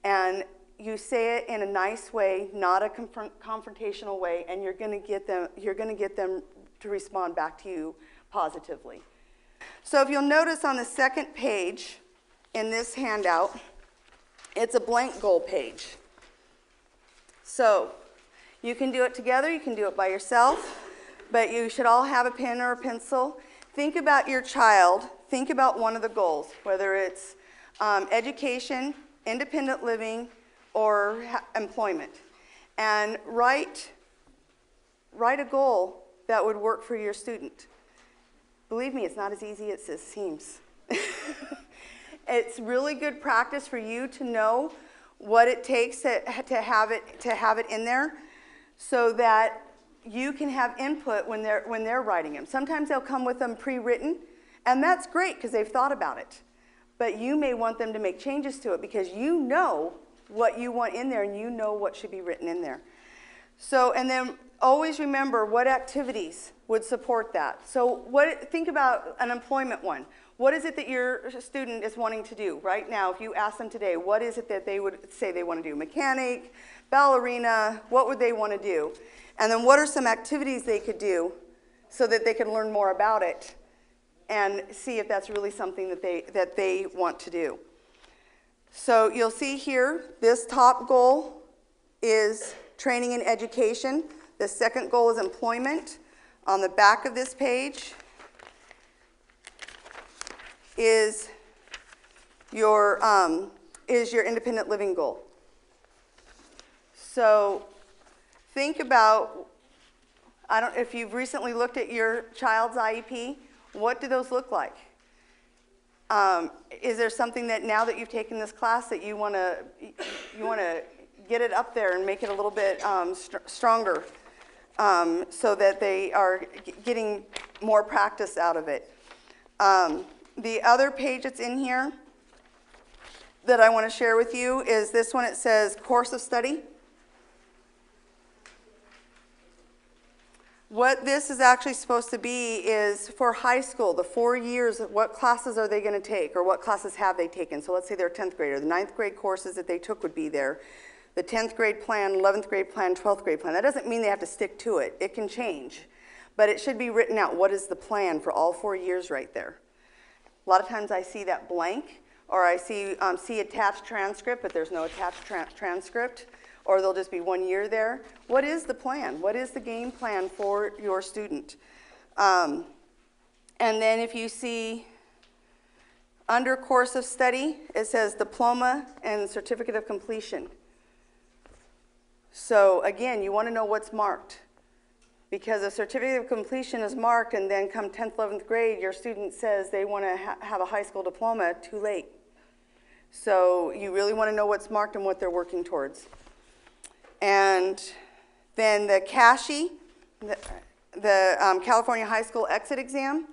And you say it in a nice way, not a confrontational way, and you're going to get them to respond back to you positively. So if you'll notice on the second page in this handout, it's a blank goal page. So you can do it together, you can do it by yourself, but you should all have a pen or a pencil. Think about your child, think about one of the goals, whether it's education, independent living, or employment, and write a goal that would work for your student. Believe me, it's not as easy as it seems. It's really good practice for you to know what it takes to have it in there, so that you can have input when they're writing them. Sometimes they'll come with them pre-written, and that's great because they've thought about it. But you may want them to make changes to it because you know what you want in there, and you know what should be written in there. So, and then always remember what activities would support that. So think about an employment one. What is it that your student is wanting to do right now? If you ask them today, what is it that they would say they want to do? Mechanic, ballerina, what would they want to do? And then what are some activities they could do so that they can learn more about it and see if that's really something that they want to do. So you'll see here, this top goal is training and education. The second goal is employment. On the back of this page is your independent living goal. So think about, if you've recently looked at your child's IEP, what do those look like? Is there something that now that you've taken this class that you want to get it up there and make it a little bit stronger so that they are getting more practice out of it? The other page that's in here that I want to share with you is this one. It says course of study. What this is actually supposed to be is for high school, the 4 years, what classes are they going to take, or what classes have they taken? So let's say they're a 10th grader. The 9th grade courses that they took would be there. The 10th grade plan, 11th grade plan, 12th grade plan. That doesn't mean they have to stick to it. It can change. But it should be written out. What is the plan for all 4 years right there? A lot of times I see that blank, or I see attached transcript, but there's no attached transcript. Or there'll just be 1 year there. What is the plan? What is the game plan for your student? And then if you see under course of study, it says diploma and certificate of completion. So again, you want to know what's marked. Because a certificate of completion is marked, and then come 10th, 11th grade, your student says they want to have a high school diploma, too late. So you really want to know what's marked and what they're working towards. And then the CASHI, the California High School Exit Exam,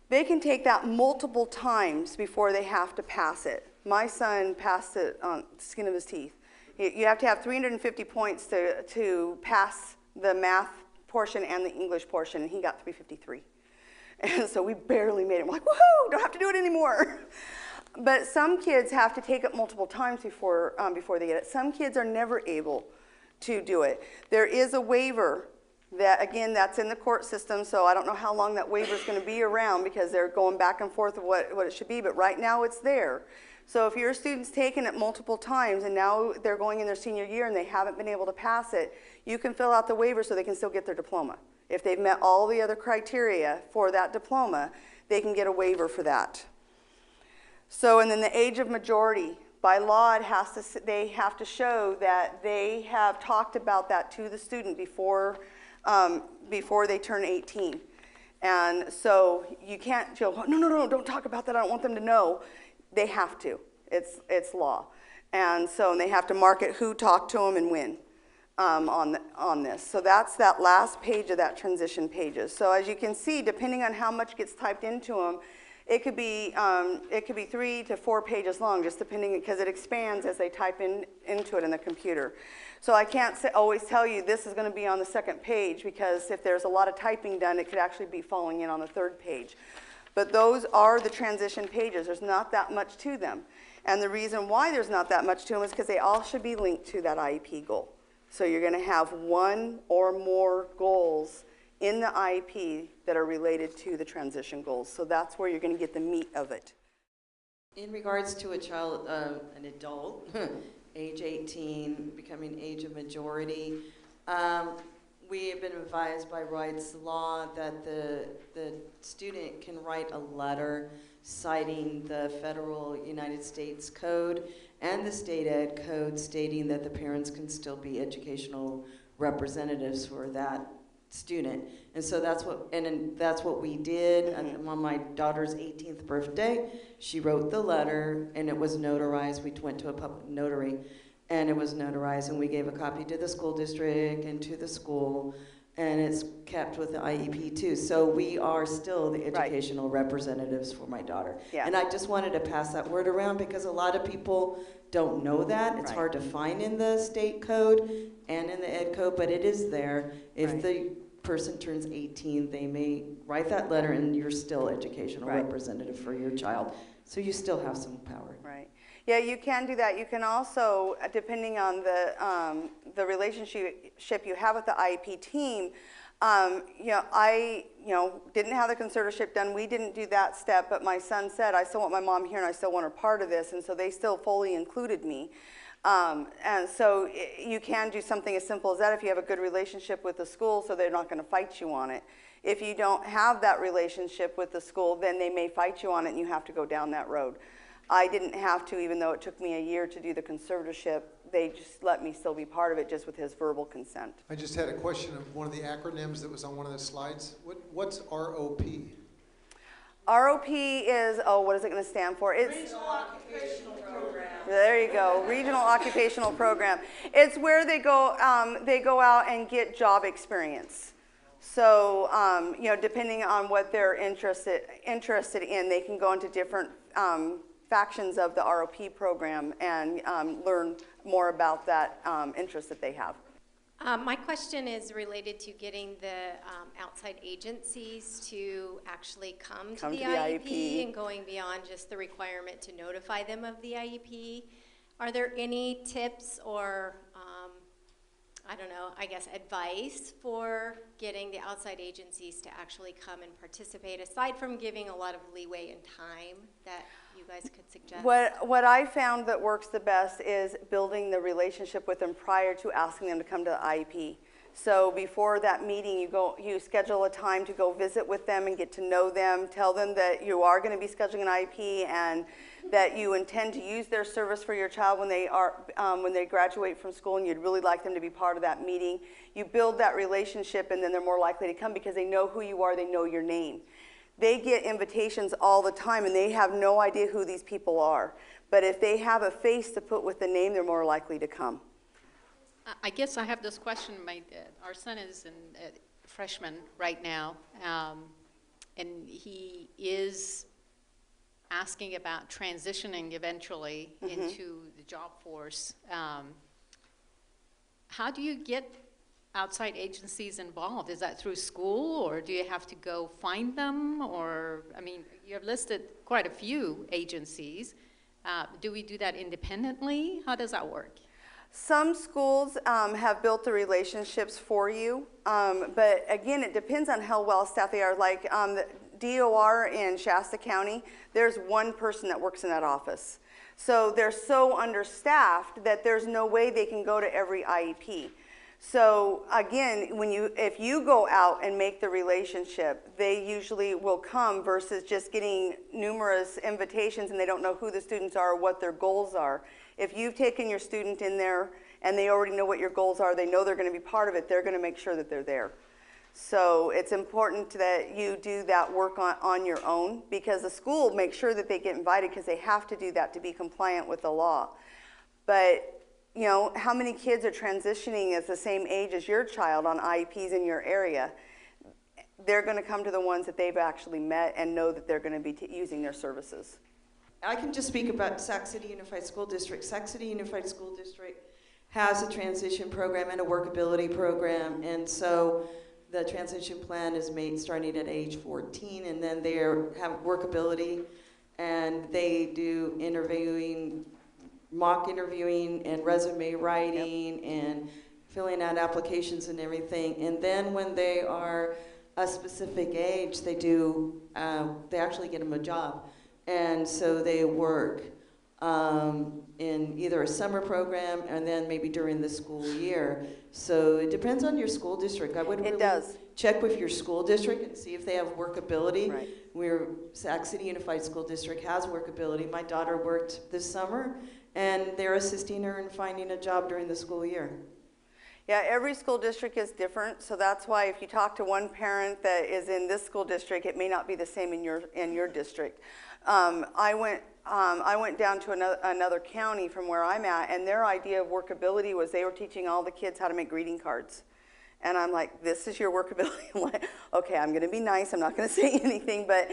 they can take that multiple times before they have to pass it. My son passed it on the skin of his teeth. You have to have 350 points to pass the math portion and the English portion, and he got 353. And so we barely made it. I'm like, woohoo, don't have to do it anymore. But some kids have to take it multiple times before they get it. Some kids are never able to do it. There is a waiver That, again, that's in the court system, so I don't know how long that waiver is going to be around because they're going back and forth of what it should be, but right now it's there. So if your student's taken it multiple times and now they're going in their senior year and they haven't been able to pass it, you can fill out the waiver so they can still get their diploma. If they've met all the other criteria for that diploma, they can get a waiver for that. So, and then the age of majority. By law, they have to show that they have talked about that to the student before they turn 18. And so you can't go, no, don't talk about that, I don't want them to know. They have to. It's law. And so they have to mark it who talked to them and when on this. So that's that last page of that transition pages. So as you can see, depending on how much gets typed into them, it could be 3 to 4 pages long, just depending, because it expands as they type into it in the computer. So I can't always tell you this is going to be on the second page, because if there's a lot of typing done, it could actually be falling in on the third page. But those are the transition pages. There's not that much to them. And the reason why there's not that much to them is because they all should be linked to that IEP goal. So you're going to have one or more goals in the IEP that are related to the transition goals. So that's where you're going to get the meat of it. In regards to a child, an adult, age 18, becoming age of majority, we have been advised by Wright's Law that the student can write a letter citing the federal United States Code and the state ed code, stating that the parents can still be educational representatives for that student. And so that's what we did. Mm-hmm. On my daughter's 18th birthday, she wrote the letter, and it was notarized. We went to a public notary, and it was notarized, and we gave a copy to the school district and to the school, and it's kept with the IEP too. So we are still the educational representatives for my daughter. Yeah. And I just wanted to pass that word around because a lot of people don't know that. It's Right. hard to find in the state code and in the ed code, but it is there. If Right. the person turns 18, they may write that letter, and you're still educational Right. representative for your child. So you still have some power. Right. Yeah, you can do that. You can also, depending on the relationship you have with the IEP team, I didn't have the conservatorship done. We didn't do that step, but my son said, I still want my mom here and I still want her part of this, and so they still fully included me. And so you can do something as simple as that if you have a good relationship with the school, so they're not going to fight you on it. If you don't have that relationship with the school, then they may fight you on it and you have to go down that road. I didn't have to, even though it took me a year to do the conservatorship. They just let me still be part of it just with his verbal consent. I just had a question of one of the acronyms that was on one of the slides. What's ROP? ROP is, what is it going to stand for? It's Regional Occupational Program. There you go, Regional Occupational Program. It's where they go out and get job experience. So, depending on what they're interested in, they can go into different factions of the ROP program and learn more about that interest that they have. My question is related to getting the outside agencies to actually come to the IEP and going beyond just the requirement to notify them of the IEP. Are there any tips or, advice for getting the outside agencies to actually come and participate, aside from giving a lot of leeway and time that you guys could suggest? What I found that works the best is building the relationship with them prior to asking them to come to the IEP. So before that meeting, you schedule a time to go visit with them and get to know them. Tell them that you are going to be scheduling an IEP and that you intend to use their service for your child when they graduate from school, and you'd really like them to be part of that meeting. You build that relationship, and then they're more likely to come because they know who you are. They know your name. They get invitations all the time, and they have no idea who these people are. But if they have a face to put with the name, they're more likely to come. I guess I have this question. Our son is a freshman right now, and he is asking about transitioning eventually into the job force. How do you get outside agencies involved? Is that through school, or do you have to go find them? Or, you have listed quite a few agencies. Do we do that independently? How does that work? Some schools have built the relationships for you, but again, it depends on how well staffed they are. Like the DOR in Shasta County, there's one person that works in that office. So they're so understaffed that there's no way they can go to every IEP. So again, if you go out and make the relationship, they usually will come versus just getting numerous invitations and they don't know who the students are or what their goals are. If you've taken your student in there and they already know what your goals are, they know they're going to be part of it, they're going to make sure that they're there. So it's important that you do that work on your own, because the school makes sure that they get invited because they have to do that to be compliant with the law. But you know, how many kids are transitioning as the same age as your child on IEPs in your area? They're going to come to the ones that they've actually met and know that they're going to be using their services. I can just speak about Sac City Unified School District. Sac City Unified School District has a transition program and a workability program, and so the transition plan is made starting at age 14, and then they have workability, and they do mock interviewing and resume writing and filling out applications and everything. And then when they are a specific age, they actually get them a job. And so they work in either a summer program and then maybe during the school year. So it depends on your school district. I would really check with your school district and see if they have workability. Right. Sac City Unified School District has workability. My daughter worked this summer, and they're assisting her in finding a job during the school year. Yeah, every school district is different, so that's why if you talk to one parent that is in this school district, it may not be the same in your district. I went down to another county from where I'm at, and their idea of workability was they were teaching all the kids how to make greeting cards. And I'm like, this is your workability? I'm like, okay, I'm going to be nice. I'm not going to say anything. But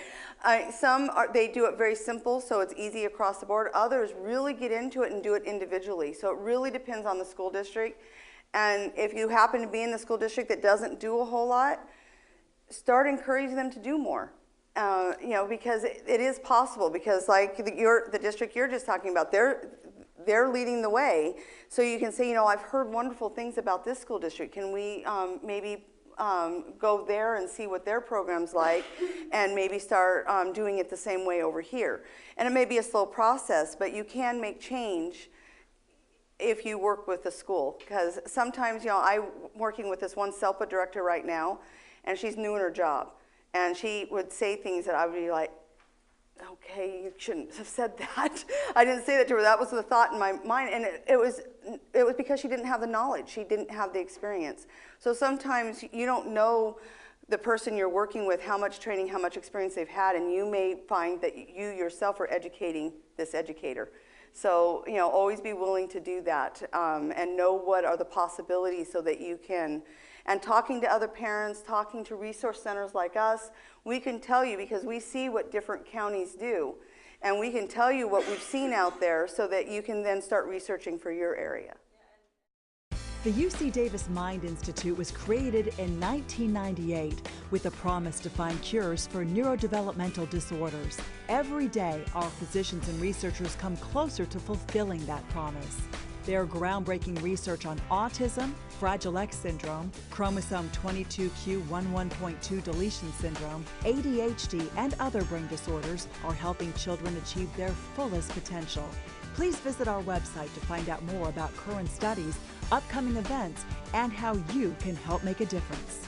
they do it very simple, so it's easy across the board. Others really get into it and do it individually. So it really depends on the school district. And if you happen to be in the school district that doesn't do a whole lot, start encouraging them to do more. You know, because it is possible. Because like the district you're just talking about, they're leading the way. So you can say, you know, I've heard wonderful things about this school district. Can we maybe go there and see what their program's like and maybe start doing it the same way over here? And it may be a slow process, but you can make change if you work with the school. Because sometimes, you know, I'm working with this one SELPA director right now, and she's new in her job. And she would say things that I would be like, okay, you shouldn't have said that. I didn't say that to her. That was the thought in my mind. And it was because she didn't have the knowledge. She didn't have the experience. So sometimes you don't know the person you're working with, how much training, how much experience they've had, and you may find that you yourself are educating this educator. So, you know, always be willing to do that and know what are the possibilities so that you can. And talking to other parents, talking to resource centers like us, we can tell you, because we see what different counties do, and we can tell you what we've seen out there so that you can then start researching for your area. The UC Davis Mind Institute was created in 1998 with a promise to find cures for neurodevelopmental disorders. Every day, our physicians and researchers come closer to fulfilling that promise. Their groundbreaking research on autism, Fragile X syndrome, chromosome 22q11.2 deletion syndrome, ADHD, and other brain disorders are helping children achieve their fullest potential. Please visit our website to find out more about current studies, upcoming events, and how you can help make a difference.